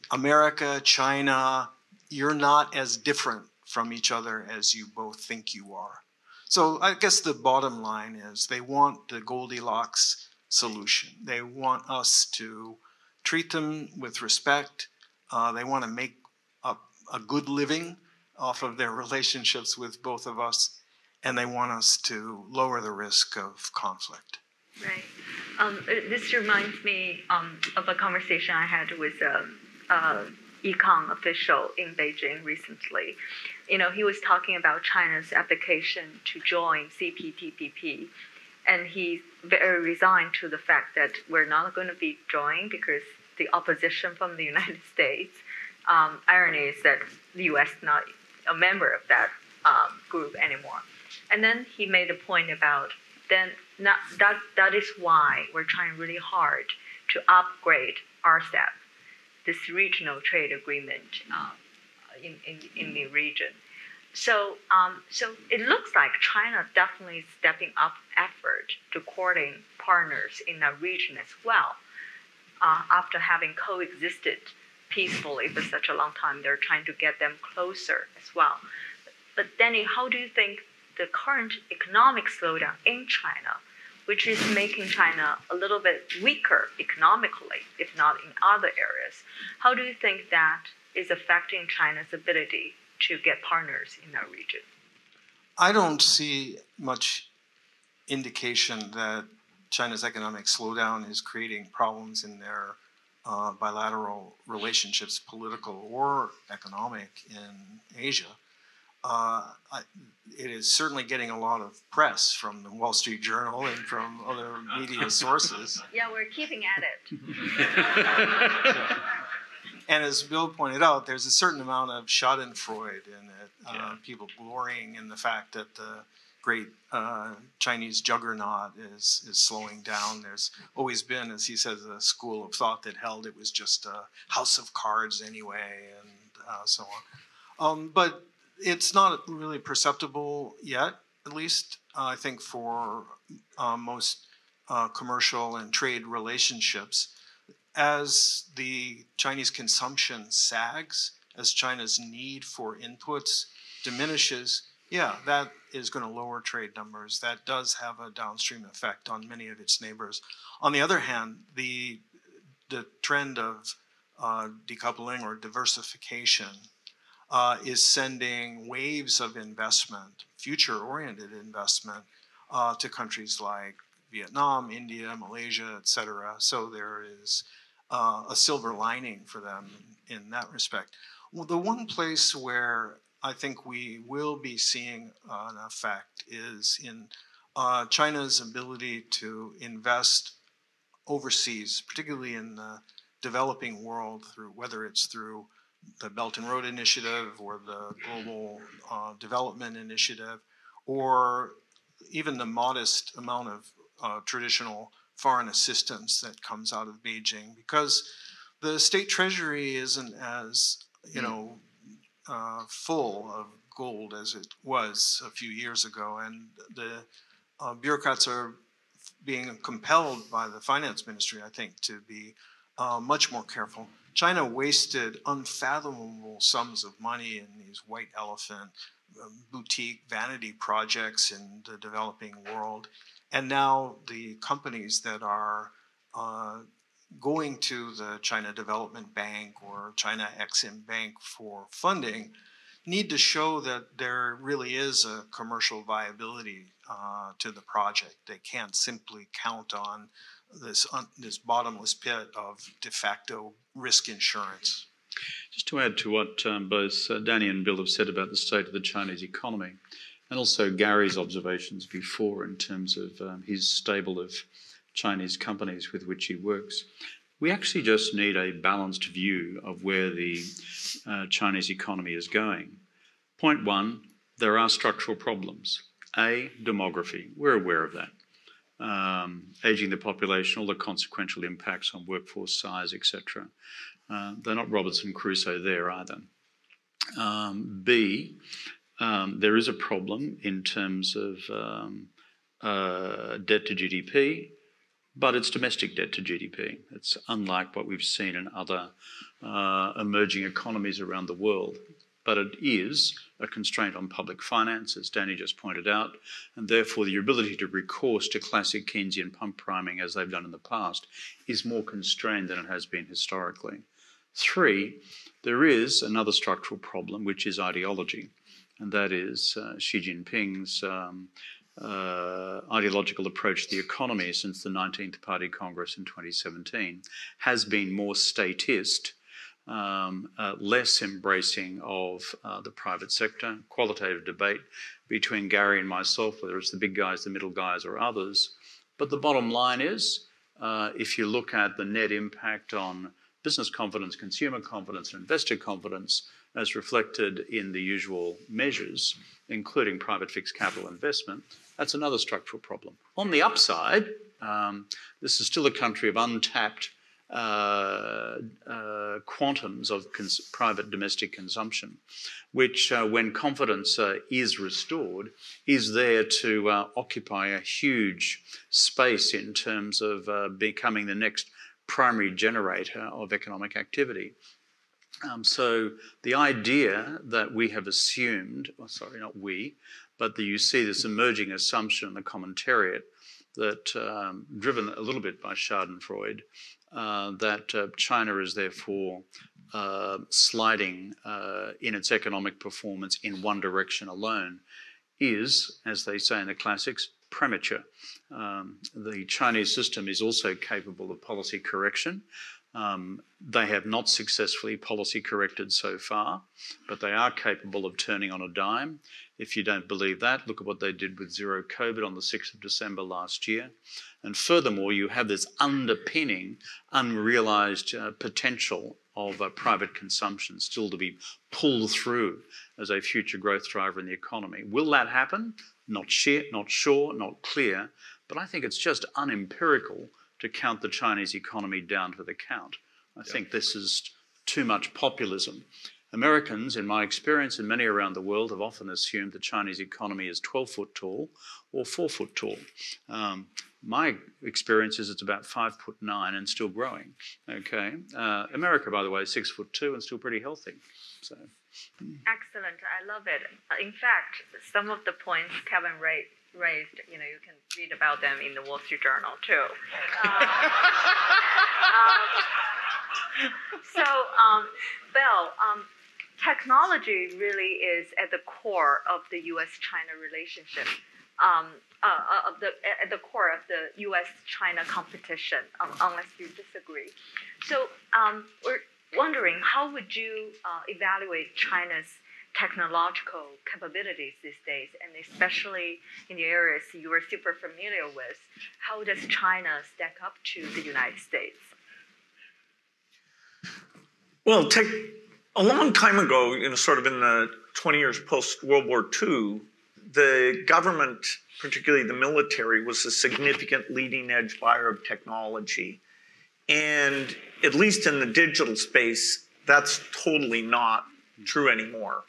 America, China, you're not as different from each other as you both think you are. So I guess the bottom line is they want the Goldilocks solution. They want us to treat them with respect. They want to make a good living off of their relationships with both of us. And they want us to lower the risk of conflict. Right. This reminds me of a conversation I had with an econ official in Beijing recently. He was talking about China's application to join CPTPP, and he's very resigned to the fact that we're not going to be joined because the opposition from the United States. Irony is that the U.S. is not a member of that group anymore. And then he made a point about that is why we're trying really hard to upgrade RCEP, this regional trade agreement in the region. So it looks like China definitely is stepping up effort to courting partners in that region as well. After having coexisted peacefully for such a long time, they're trying to get them closer as well. But Danny, how do you think the current economic slowdown in China, which is making China a little bit weaker economically, if not in other areas, how do you think that is affecting China's ability to get partners in that region? I don't see much indication that China's economic slowdown is creating problems in their bilateral relationships, political or economic, in Asia. it is certainly getting a lot of press from the Wall Street Journal and from other media sources. Yeah, we're keeping at it. And as Bill pointed out, there's a certain amount of schadenfreude in it, people glorying in the fact that the great Chinese juggernaut is slowing down. There's always been, as he says, a school of thought that held it was just a house of cards anyway, and so on. But it's not really perceptible yet, at least I think for most commercial and trade relationships. As the Chinese consumption sags, as China's need for inputs diminishes, that is going to lower trade numbers. That does have a downstream effect on many of its neighbors. On the other hand, the trend of decoupling or diversification is sending waves of investment, future-oriented investment, to countries like Vietnam, India, Malaysia, etc. So there is a silver lining for them in that respect. Well, the one place where I think we will be seeing an effect is in China's ability to invest overseas, particularly in the developing world, through whether it's through the Belt and Road Initiative or the Global Development Initiative, or even the modest amount of traditional foreign assistance that comes out of Beijing, because the state treasury isn't as full of gold as it was a few years ago, and the bureaucrats are being compelled by the finance ministry, I think, to be much more careful. China wasted unfathomable sums of money in these white elephant boutique vanity projects in the developing world. And now the companies that are going to the China Development Bank or China Exim Bank for funding need to show that there really is a commercial viability to the project. They can't simply count on this bottomless pit of de facto risk insurance. Just to add to what both Danny and Bill have said about the state of the Chinese economy, and also Gary's observations before in terms of his stable of Chinese companies with which he works, we actually just need a balanced view of where the Chinese economy is going. Point one, there are structural problems. A, demography. We're aware of that. Aging the population, all the consequential impacts on workforce size, etc. They're not Robinson Crusoe there either. B, there is a problem in terms of debt to GDP, but it's domestic debt to GDP. It's unlike what we've seen in other emerging economies around the world. But it is a constraint on public finance, as Danny just pointed out, and therefore the ability to recourse to classic Keynesian pump priming, as they've done in the past, is more constrained than it has been historically. 3, there is another structural problem, which is ideology, and that is Xi Jinping's ideological approach to the economy since the 19th Party Congress in 2017 has been more statist, less embracing of the private sector, qualitative debate between Gary and myself, whether it's the big guys, the middle guys, or others. But the bottom line is, if you look at the net impact on business confidence, consumer confidence, and investor confidence, as reflected in the usual measures, including private fixed capital investment, that's another structural problem. On the upside, this is still a country of untapped quantums of private domestic consumption, which, when confidence is restored, is there to occupy a huge space in terms of becoming the next primary generator of economic activity. So the idea that we have assumed, sorry, not we, but that you see this emerging assumption in the commentariat that, driven a little bit by Schadenfreude, that China is therefore sliding in its economic performance in one direction alone is, as they say in the classics, premature. The Chinese system is also capable of policy correction. They have not successfully policy corrected so far, but they are capable of turning on a dime. If you don't believe that, look at what they did with zero COVID on the 6th of December last year. And furthermore, you have this underpinning, unrealised potential of private consumption still to be pulled through as a future growth driver in the economy. Will that happen? Not sure, not clear, but I think it's just unempirical to count the Chinese economy down to the count. I think this is too much populism. Americans, in my experience and many around the world, have often assumed the Chinese economy is 12 foot tall or 4 foot tall. My experience is it's about 5'9" and still growing. Okay, America, by the way, is 6'2" and still pretty healthy. So, excellent. I love it. In fact, some of the points Kevin raised, you can read about them in the Wall Street Journal too. Bill, technology really is at the core of the U.S.-China relationship, at the core of the U.S.-China competition, unless you disagree. So we're wondering, how would you evaluate China's technological capabilities these days, and especially in the areas you are super familiar with? How does China stack up to the United States? Well, a long time ago, sort of in the 20 years post-World War II, the government, particularly the military, was a significant leading-edge buyer of technology. And at least in the digital space, that's totally not true anymore.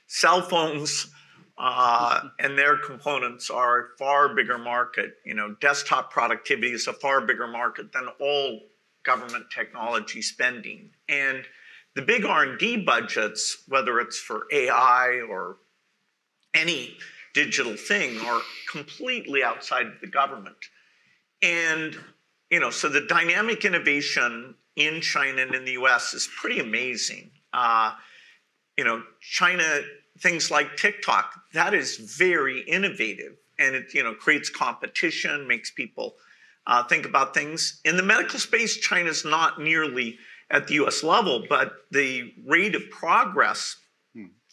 Cell phones and their components are a far bigger market. Desktop productivity is a far bigger market than all government technology spending. And the big R&D budgets, whether it's for AI or any digital thing, are completely outside of the government. And, so the dynamic innovation in China and in the US is pretty amazing. China, things like TikTok, that is very innovative. And it, creates competition, makes people think about things. In the medical space, China's not nearly at the US level, but the rate of progress,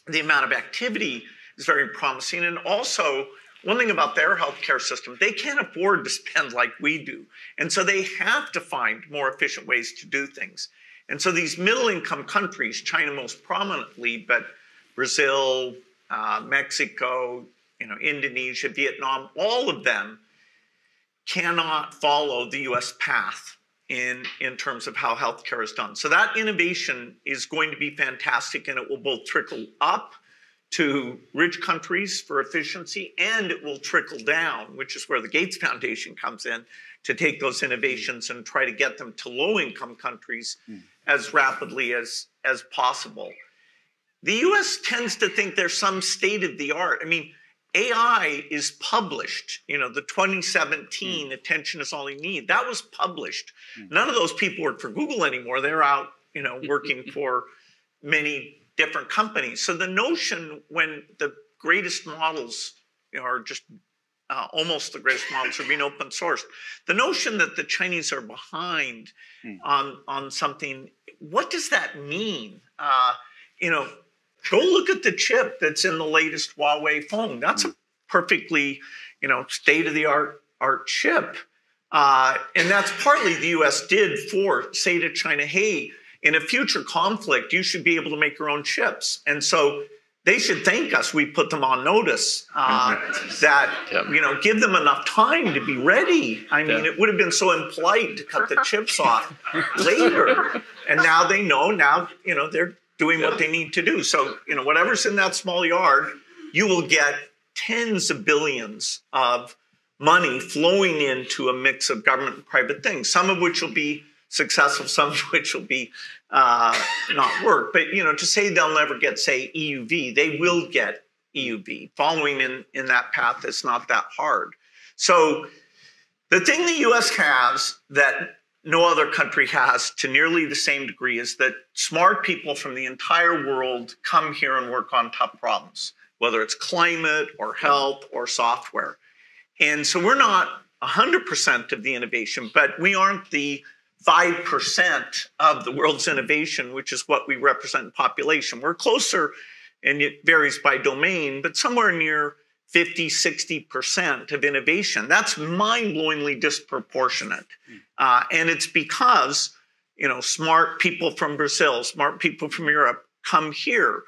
the amount of activity is very promising. And also, one thing about their healthcare system, they can't afford to spend like we do. And so they have to find more efficient ways to do things. And so these middle-income countries, China most prominently, but Brazil, Mexico, Indonesia, Vietnam, all of them cannot follow the US path in terms of how healthcare is done. So that innovation is going to be fantastic, and it will both trickle up to rich countries for efficiency, and it will trickle down, which is where the Gates Foundation comes in, to take those innovations and try to get them to low-income countries as rapidly as possible. The US tends to think there's some state-of-the-art. I mean, AI is published. The 2017 Attention is All You Need, that was published. None of those people work for Google anymore. They're out, working for many different companies. So the notion when the greatest models are just almost the greatest models are being open sourced, the notion that the Chinese are behind on something, what does that mean? Go look at the chip that's in the latest Huawei phone. That's a perfectly, state-of-the-art chip. And that's partly the US did say to China, hey, in a future conflict, you should be able to make your own chips. And so they should thank us. We put them on notice that, give them enough time to be ready. I mean, it would have been so impolite to cut the chips off later. And now they know, they're doing what they need to do. So, whatever's in that small yard, you will get tens of billions of money flowing into a mix of government and private things, some of which will be successful, some of which will be not work. But, to say they'll never get, say, EUV, they will get EUV. Following in that path is not that hard. So the thing the US has that no other country has to nearly the same degree is that smart people from the entire world come here and work on tough problems, whether it's climate or health or software. And so we're not 100% of the innovation, but we aren't the 5% of the world's innovation, which is what we represent in population. We're closer, and it varies by domain, but somewhere near 50, 60% of innovation. That's mind-blowingly disproportionate. And it's because, smart people from Brazil, smart people from Europe come here.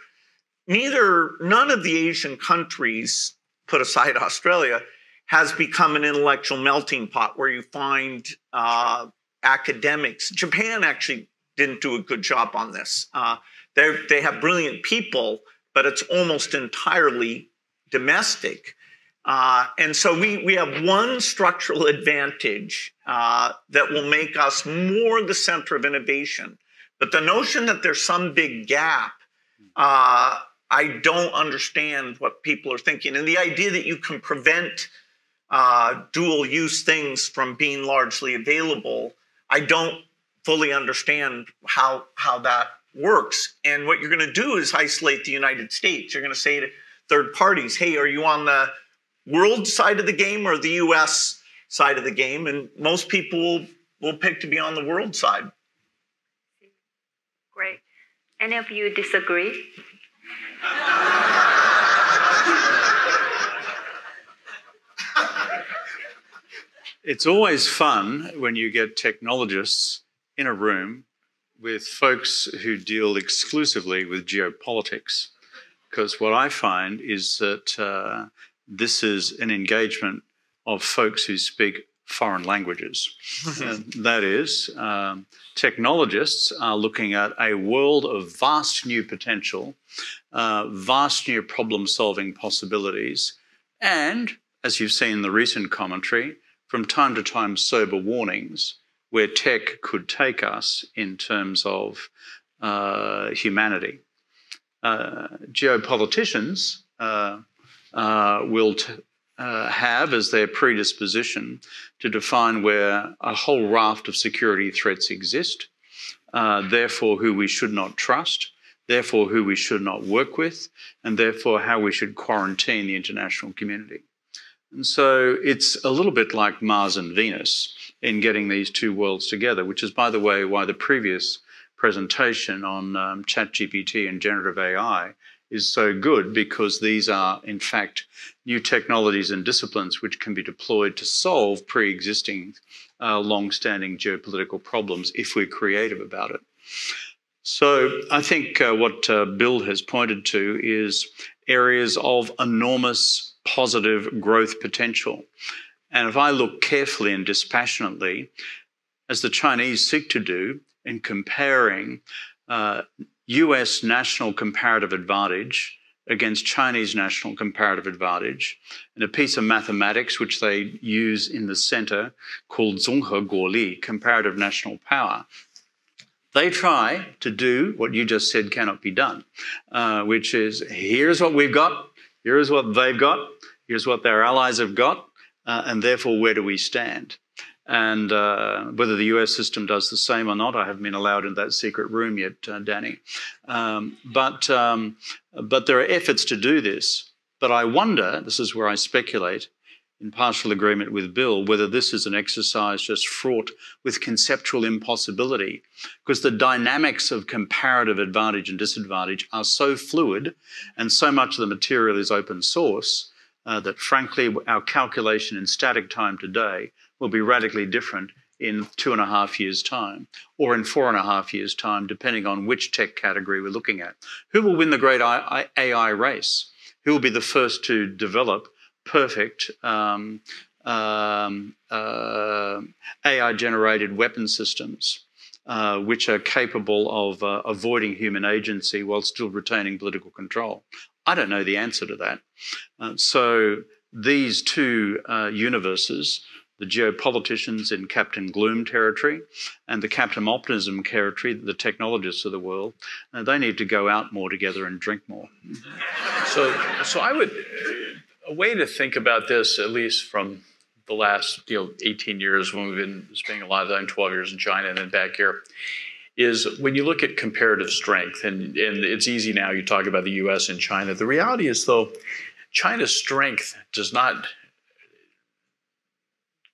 None of the Asian countries, put aside Australia, has become an intellectual melting pot where you find academics. Japan actually didn't do a good job on this. They have brilliant people, but it's almost entirely domestic. And so we have one structural advantage that will make us more the center of innovation. But the notion that there's some big gap, I don't understand what people are thinking. And the idea that you can prevent dual use things from being largely available, I don't fully understand how that works. And what you're going to do is isolate the United States. You're going to say to third parties, hey, are you on the world side of the game or the US side of the game? And most people will pick to be on the world side. Great. Any of you disagree? It's always fun when you get technologists in a room with folks who deal exclusively with geopolitics, because what I find is that this is an engagement of folks who speak foreign languages. That is, technologists are looking at a world of vast new potential, vast new problem-solving possibilities, and, as you've seen in the recent commentary, from time to time sober warnings where tech could take us in terms of humanity. Geopoliticians will have as their predisposition to define where a whole raft of security threats exist, therefore who we should not trust, therefore who we should not work with, and therefore how we should quarantine the international community. And so it's a little bit like Mars and Venus in getting these two worlds together, which is, by the way, why the previous presentation on ChatGPT and generative AI is so good, because these are, in fact, new technologies and disciplines which can be deployed to solve pre-existing long-standing geopolitical problems if we're creative about it. So I think what Bill has pointed to is areas of enormous positive growth potential. And if I look carefully and dispassionately, as the Chinese seek to do in comparing US national comparative advantage against Chinese national comparative advantage, in a piece of mathematics which they use in the center called 综合国力, comparative national power, they try to do what you just said cannot be done, which is, here's what we've got, here's what they've got, here's what their allies have got, and therefore where do we stand? And whether the US system does the same or not, I haven't been allowed in that secret room yet, Danny. But there are efforts to do this. But I wonder, this is where I speculate, in partial agreement with Bill, whether this is an exercise just fraught with conceptual impossibility, because the dynamics of comparative advantage and disadvantage are so fluid, and so much of the material is open source, that frankly, our calculation in static time today will be radically different in 2.5 years' time, or in 4.5 years' time, depending on which tech category we're looking at. Who will win the great AI race? Who will be the first to develop perfect AI-generated weapon systems which are capable of avoiding human agency while still retaining political control? I don't know the answer to that. So these two universes, the geopoliticians in Captain Gloom territory and the Captain Optimism territory, the technologists of the world, they need to go out more together and drink more. So I would, a way to think about this, at least from the last 18 years when we've been spending a lot of time, 12 years in China and then back here, is when you look at comparative strength, and it's easy now, you talk about the US and China. The reality is, though, China's strength does not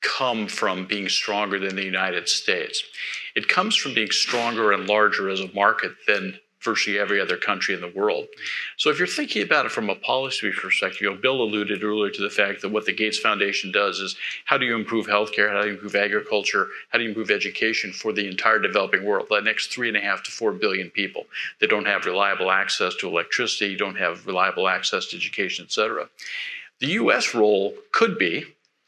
come from being stronger than the United States. It comes from being stronger and larger as a market than virtually every other country in the world. So if you're thinking about it from a policy perspective, Bill alluded earlier to the fact that what the Gates Foundation does is how do you improve healthcare, how do you improve agriculture, how do you improve education for the entire developing world, the next 3.5 to 4 billion people that don't have reliable access to electricity, don't have reliable access to education, et cetera. The US role could be,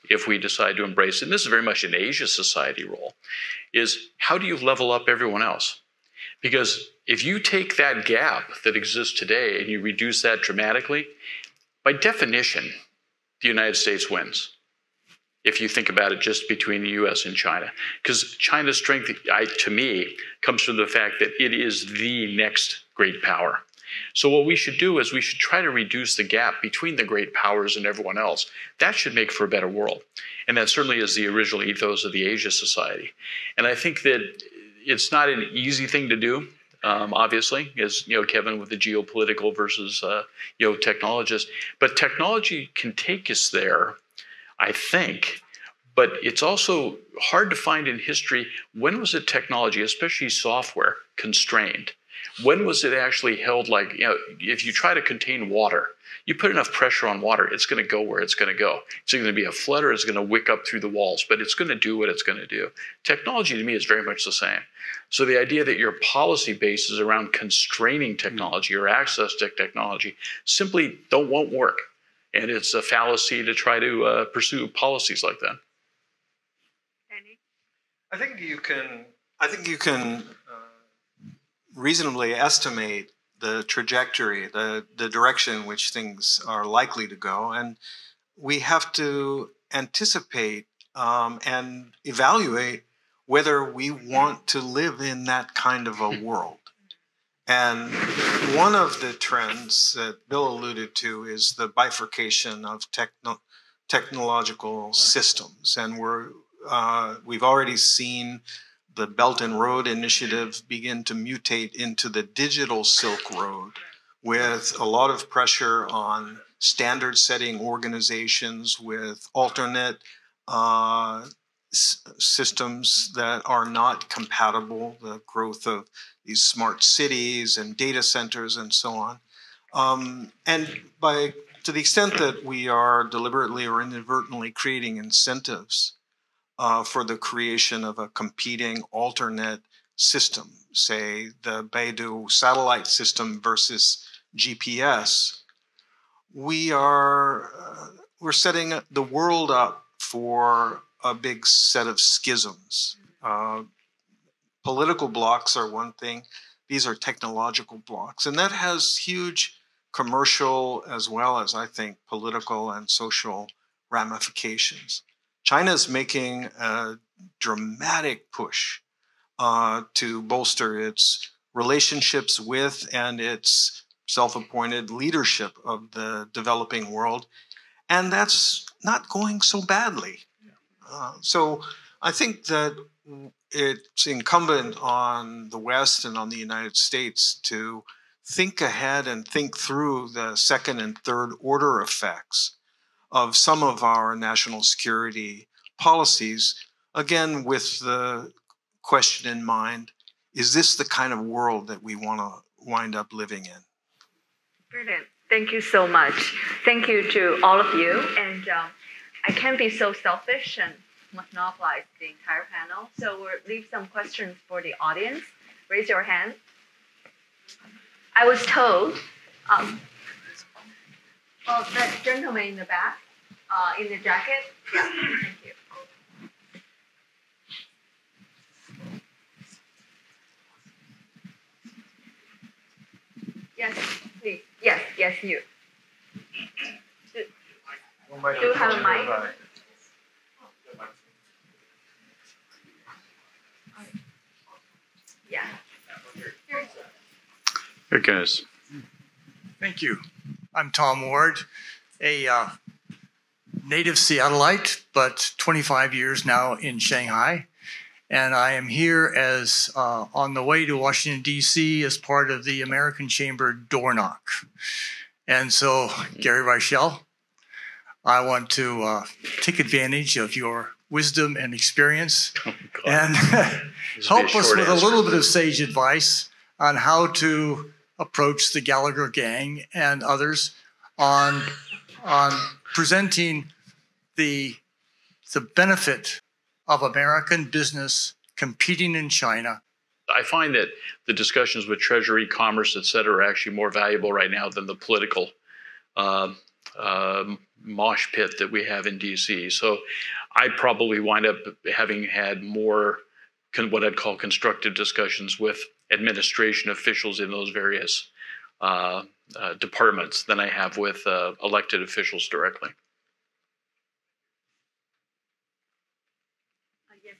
if we decide to embrace it, and this is very much an Asia society role, is how do you level up everyone else? Because if you take that gap that exists today and you reduce that dramatically, by definition, the United States wins. If you think about it just between the US and China. Because China's strength, to me, comes from the fact that it is the next great power. So what we should do is we should try to reduce the gap between the great powers and everyone else. That should make for a better world. And that certainly is the original ethos of the Asia Society. And I think that it's not an easy thing to do, obviously, as Kevin with the geopolitical versus technologist. But technology can take us there, I think. But it's also hard to find in history, when was it technology, especially software, constrained? When was it actually held like, if you try to contain water, you put enough pressure on water, it's going to go where it's going to go. It's going to be a flood or it's going to wick up through the walls, but it's going to do what it's going to do. Technology to me is very much the same. So the idea that your policy base is around constraining technology or access to technology simply won't work. And it's a fallacy to try to pursue policies like that. I think you can reasonably estimate the trajectory, the direction in which things are likely to go. And we have to anticipate and evaluate whether we want to live in that kind of a world. And one of the trends that Bill alluded to is the bifurcation of technological systems. And we've already seen the Belt and Road Initiative begin to mutate into the digital Silk Road, with a lot of pressure on standard-setting organizations with alternate systems that are not compatible, the growth of these smart cities and data centers and so on. And to the extent that we are deliberately or inadvertently creating incentives for the creation of a competing alternate system, say the Beidou satellite system versus GPS, we're setting the world up for a big set of schisms. Political blocks are one thing. These are technological blocks. And that has huge commercial as well as, I think, political and social ramifications. China is making a dramatic push to bolster its relationships with and its self-appointed leadership of the developing world. And that's not going so badly. So I think that it's incumbent on the West and on the United States to think ahead and think through the second and third order effects of some of our national security policies, again, with the question in mind, is this the kind of world that we want to wind up living in? Brilliant. Thank you so much. Thank you to all of you. And I can't be so selfish and monopolize the entire panel. So we'll leave some questions for the audience. Raise your hand. I was told, well, that gentleman in the back, in the jacket. Yeah, thank you. Yes, please. Yes, you. Do you have a mic? Yeah. Here it goes. Thank you. I'm Tom Ward, a native Seattleite, but 25 years now in Shanghai. And I am here as on the way to Washington, D.C. as part of the American Chamber Door Knock. And so, Gary Rieschel, I want to take advantage of your wisdom and experience, Oh, and help us with a little bit of sage advice on how to approach the Gallagher gang and others on presenting the benefit of American business competing in China. I find that the discussions with Treasury, Commerce, et cetera, are actually more valuable right now than the political mosh pit that we have in DC. So I probably wind up having had more what I'd call constructive discussions with administration officials in those various departments than I have with elected officials directly. Yes,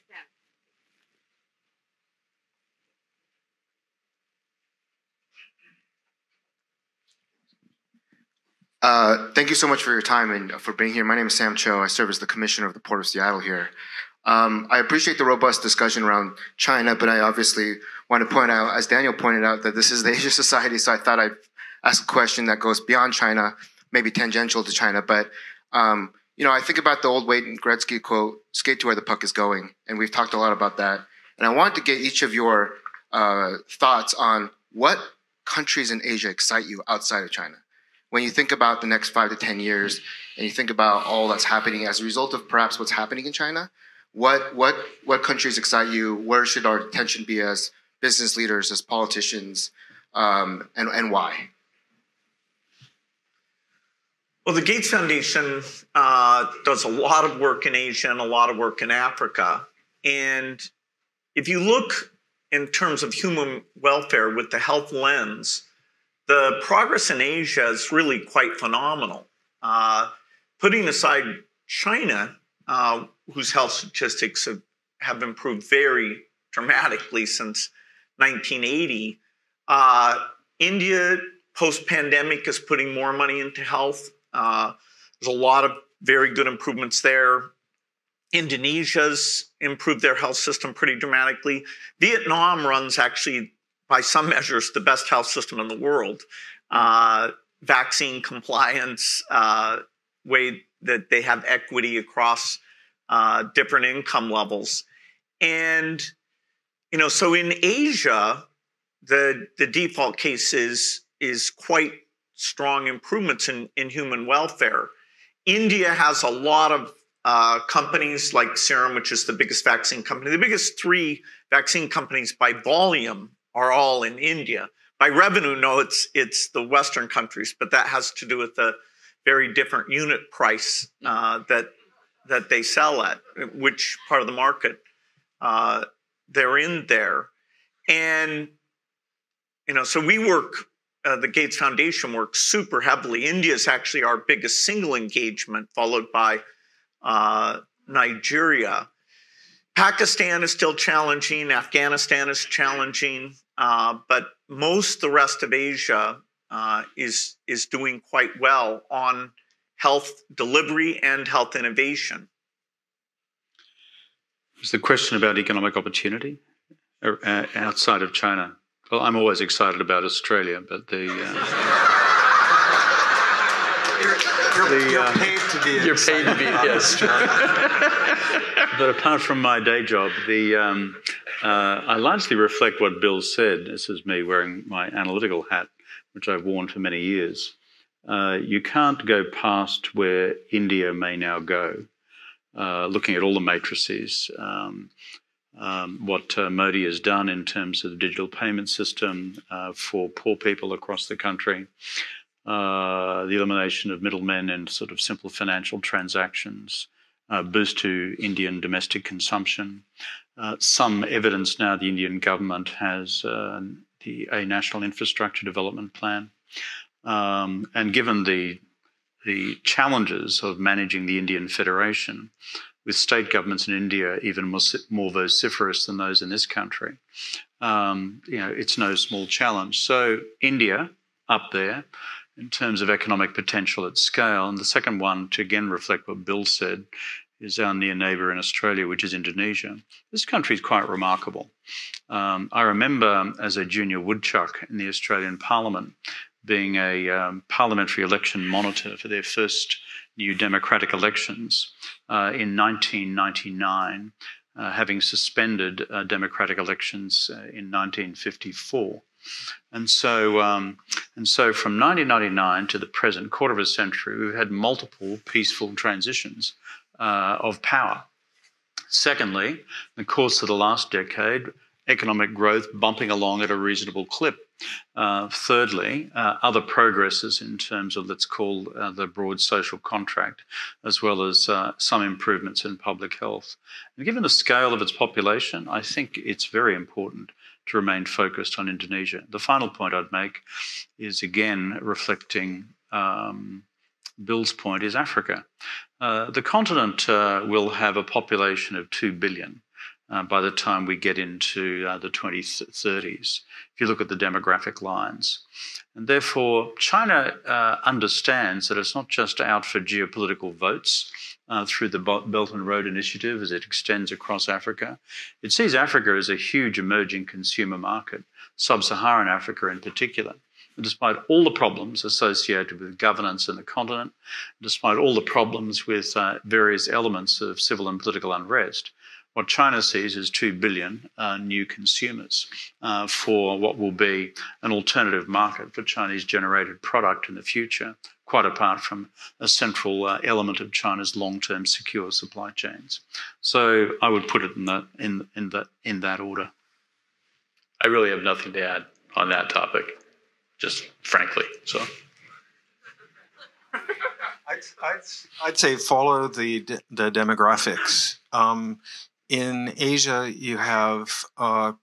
ma'am. Thank you so much for your time and for being here. My name is Sam Cho. I serve as the Commissioner of the Port of Seattle here. I appreciate the robust discussion around China, but I obviously want to point out, as Daniel pointed out, that this is the Asia Society, so I thought I'd ask a question that goes beyond China, maybe tangential to China. But, I think about the old Wayne Gretzky quote, skate to where the puck is going, and we've talked a lot about that. And I wanted to get each of your thoughts on what countries in Asia excite you outside of China. When you think about the next 5 to 10 years, and you think about all that's happening as a result of perhaps what's happening in China, what countries excite you? Where should our attention be as business leaders, as politicians, and why? Well, the Gates Foundation does a lot of work in Asia and a lot of work in Africa. And if you look in terms of human welfare with the health lens, the progress in Asia is really quite phenomenal. Putting aside China, whose health statistics have improved very dramatically since 1980, India, post-pandemic, is putting more money into health. There's a lot of very good improvements there. Indonesia's improved their health system pretty dramatically. Vietnam runs actually, by some measures, the best health system in the world. Vaccine compliance, way that they have equity across different income levels. And, so in Asia, the default case is quite strong improvements in human welfare. India has a lot of companies like Serum, which is the biggest vaccine company. The biggest 3 vaccine companies by volume are all in India. By revenue, no, it's the Western countries, but that has to do with the very different unit price that they sell at, which part of the market they're in there. And, so we work, the Gates Foundation works super heavily. India is actually our biggest single engagement, followed by Nigeria. Pakistan is still challenging. Afghanistan is challenging. But the rest of Asia is doing quite well on health delivery and health innovation. Is the question about economic opportunity outside of China? Well, I'm always excited about Australia, but you're paid to be you're paid to be, yes. But apart from my day job, I largely reflect what Bill said. This is me wearing my analytical hat, which I've worn for many years. You can't go past where India may now go, looking at all the matrices. What Modi has done in terms of the digital payment system for poor people across the country, the elimination of middlemen and sort of simple financial transactions, boost to Indian domestic consumption. Some evidence now the Indian government has a national infrastructure development plan. And given the challenges of managing the Indian Federation, with state governments in India even more vociferous than those in this country, it's no small challenge. So India, up there, in terms of economic potential at scale. And the second one, to again reflect what Bill said, is our near neighbour in Australia, which is Indonesia. This country is quite remarkable. I remember as a junior woodchuck in the Australian Parliament, being a parliamentary election monitor for their first new democratic elections in 1999, having suspended democratic elections in 1954. And so from 1999 to the present, quarter of a century, we've had multiple peaceful transitions of power. Secondly, in the course of the last decade, economic growth bumping along at a reasonable clip. Thirdly, other progresses in terms of, let's call the broad social contract, as well as some improvements in public health. And given the scale of its population, I think it's very important to remain focused on Indonesia. The final point I'd make is, again, reflecting Bill's point, is Africa. The continent will have a population of 2 billion by the time we get into the 2030s, if you look at the demographic lines. And therefore, China understands that it's not just out for geopolitical votes through the Belt and Road Initiative as it extends across Africa. It sees Africa as a huge emerging consumer market, sub-Saharan Africa in particular. And despite all the problems associated with governance in the continent, despite all the problems with various elements of civil and political unrest, what China sees is 2 billion new consumers for what will be an alternative market for Chinese-generated product in the future, quite apart from a central element of China's long-term secure supply chains. So I would put it in that order. I really have nothing to add on that topic, just frankly. So. I'd say follow the demographics. In Asia, you have a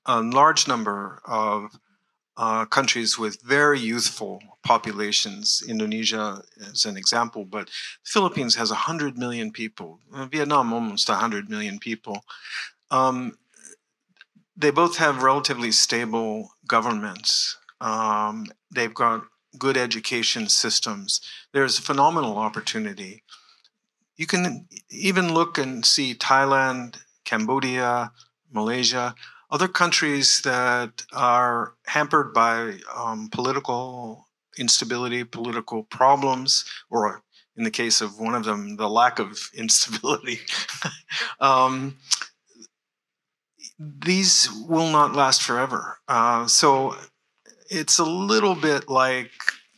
large number of countries with very youthful populations. Indonesia is an example, but the Philippines has 100 million people. Vietnam, almost 100 million people. They both have relatively stable governments. They've got good education systems. There's phenomenal opportunity. You can even look and see Thailand, Cambodia, Malaysia, other countries that are hampered by political instability, political problems, or in the case of one of them, the lack of instability. These will not last forever. So it's a little bit like,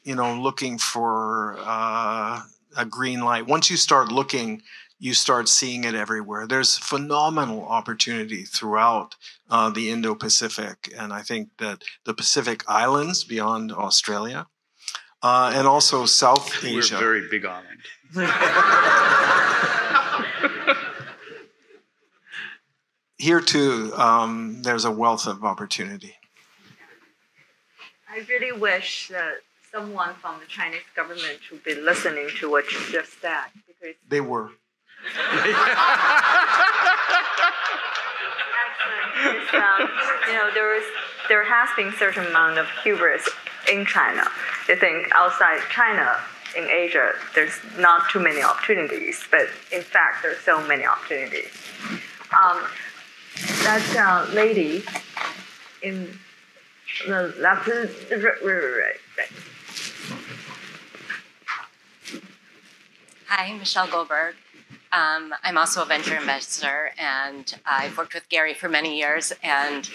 looking for a green light. Once you start looking, you start seeing it everywhere. There's phenomenal opportunity throughout the Indo-Pacific, and I think that the Pacific Islands beyond Australia, and also South Asia. We're a very big island. Here too, there's a wealth of opportunity. I really wish that someone from the Chinese government would be listening to what you just said, because they were. There has been a certain amount of hubris in China. You think outside China, in Asia, there's not too many opportunities, but in fact, there's so many opportunities. That lady in the left, right. Hi, Michelle Goldberg. I'm also a venture investor, and I've worked with Gary for many years, and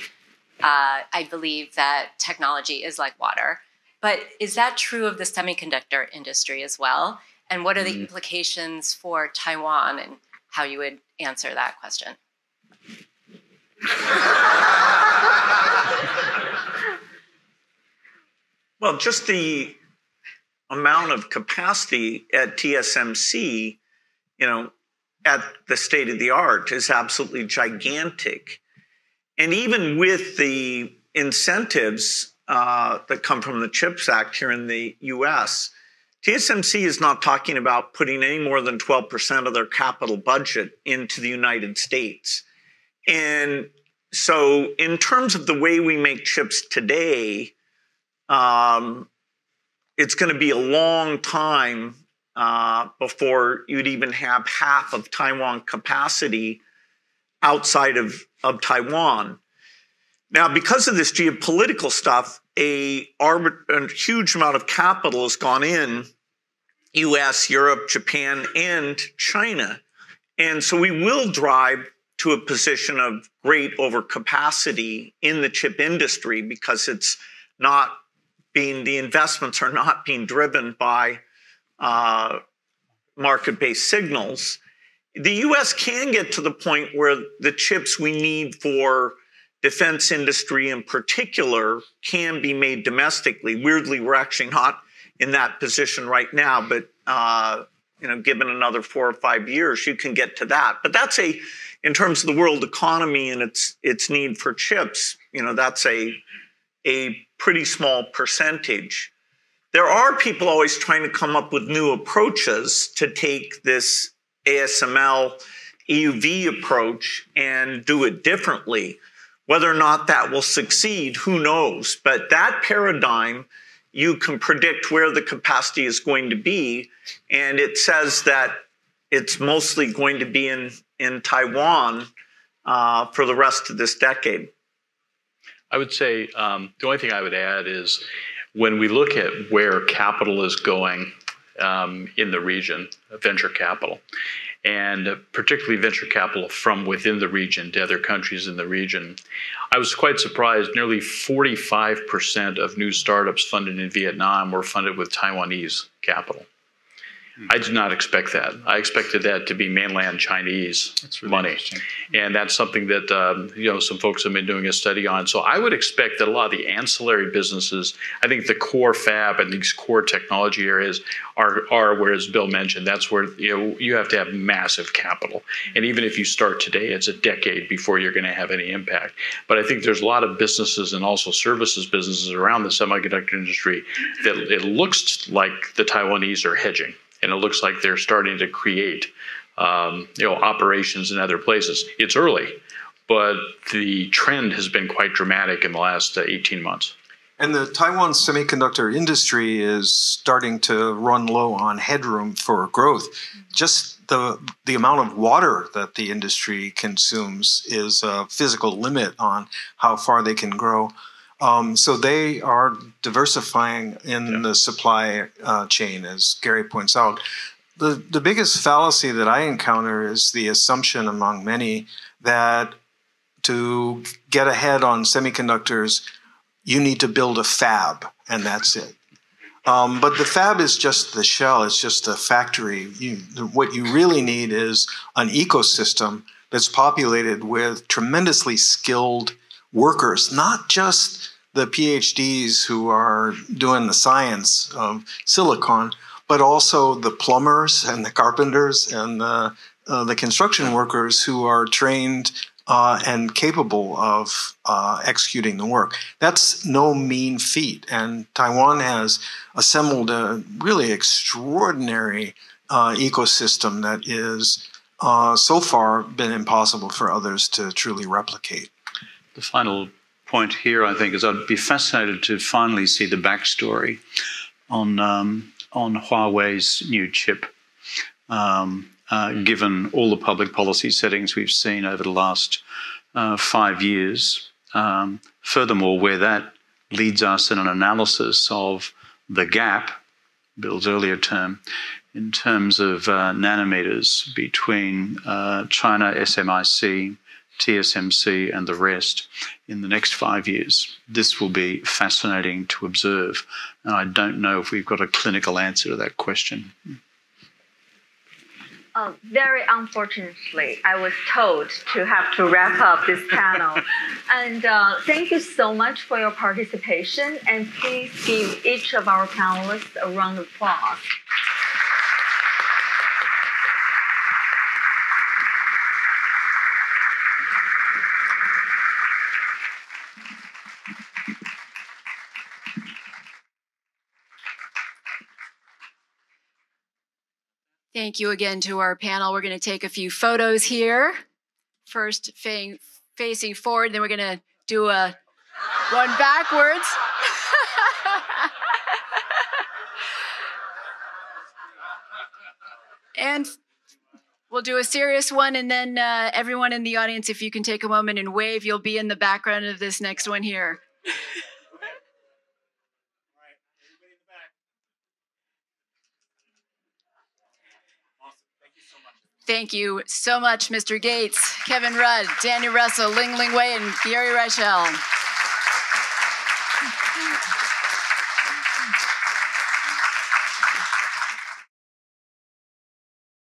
I believe that technology is like water. But is that true of the semiconductor industry as well? And what are the implications for Taiwan, and how you would answer that question? Well, just the amount of capacity at TSMC, at the state of the art is absolutely gigantic. And even with the incentives that come from the CHIPS Act here in the US, TSMC is not talking about putting any more than 12% of their capital budget into the United States. And so in terms of the way we make chips today, it's going to be a long time before you'd even have half of Taiwan capacity outside of Taiwan. Now, because of this geopolitical stuff, a huge amount of capital has gone in, US, Europe, Japan, and China. And so we will drive to a position of great overcapacity in the chip industry because the investments are not being driven by market-based signals. The US can get to the point where the chips we need for defense industry in particular can be made domestically. Weirdly, we're actually not in that position right now, but given another 4 or 5 years, you can get to that. But that's in terms of the world economy and its need for chips, that's a pretty small percentage. There are people always trying to come up with new approaches to take this ASML EUV approach and do it differently. Whether or not that will succeed, who knows? But that paradigm, you can predict where the capacity is going to be, and it says that it's mostly going to be in Taiwan for the rest of this decade. I would say the only thing I would add is when we look at where capital is going in the region, venture capital, and particularly venture capital from within the region to other countries in the region, I was quite surprised. Nearly 45% of new startups funded in Vietnam were funded with Taiwanese capital. I did not expect that. I expected that to be mainland Chinese money. And that's something that some folks have been doing a study on. So I would expect that a lot of the ancillary businesses, I think the core fab and these core technology areas are where, as Bill mentioned, that's where you have to have massive capital. And even if you start today, it's a decade before you're going to have any impact. But I think there's a lot of businesses and also services businesses around the semiconductor industry that it looks like the Taiwanese are hedging. And it looks like they're starting to create, operations in other places. It's early, but the trend has been quite dramatic in the last 18 months. And the Taiwan semiconductor industry is starting to run low on headroom for growth. Just the amount of water that the industry consumes is a physical limit on how far they can grow. So they are diversifying in the supply chain, as Gary points out. The biggest fallacy that I encounter is the assumption among many that to get ahead on semiconductors, you need to build a fab, and that's it. But the fab is just the shell. It's just a factory. What you really need is an ecosystem that's populated with tremendously skilled workers, not just the PhDs who are doing the science of silicon, but also the plumbers and the carpenters and the construction workers who are trained and capable of executing the work. That's no mean feat. And Taiwan has assembled a really extraordinary ecosystem that is so far been impossible for others to truly replicate. The final point here, I think, is I'd be fascinated to finally see the backstory on Huawei's new chip, given all the public policy settings we've seen over the last 5 years. Furthermore, where that leads us in an analysis of the gap, Bill's earlier term, in terms of nanometers between China, SMIC, TSMC, and the rest in the next 5 years. This will be fascinating to observe. And I don't know if we've got a clinical answer to that question. Very unfortunately, I was told to have to wrap up this panel. And thank you so much for your participation. And please give each of our panelists a round of applause. Thank you again to our panel. We're going to take a few photos here. First facing forward, then we're going to do one backwards. And we'll do a serious one, and then everyone in the audience, if you can take a moment and wave, you'll be in the background of this next one here. Thank you so much, Mr. Gates, Kevin Rudd, Daniel Russell, Lingling Wei, and Gary Rieschel.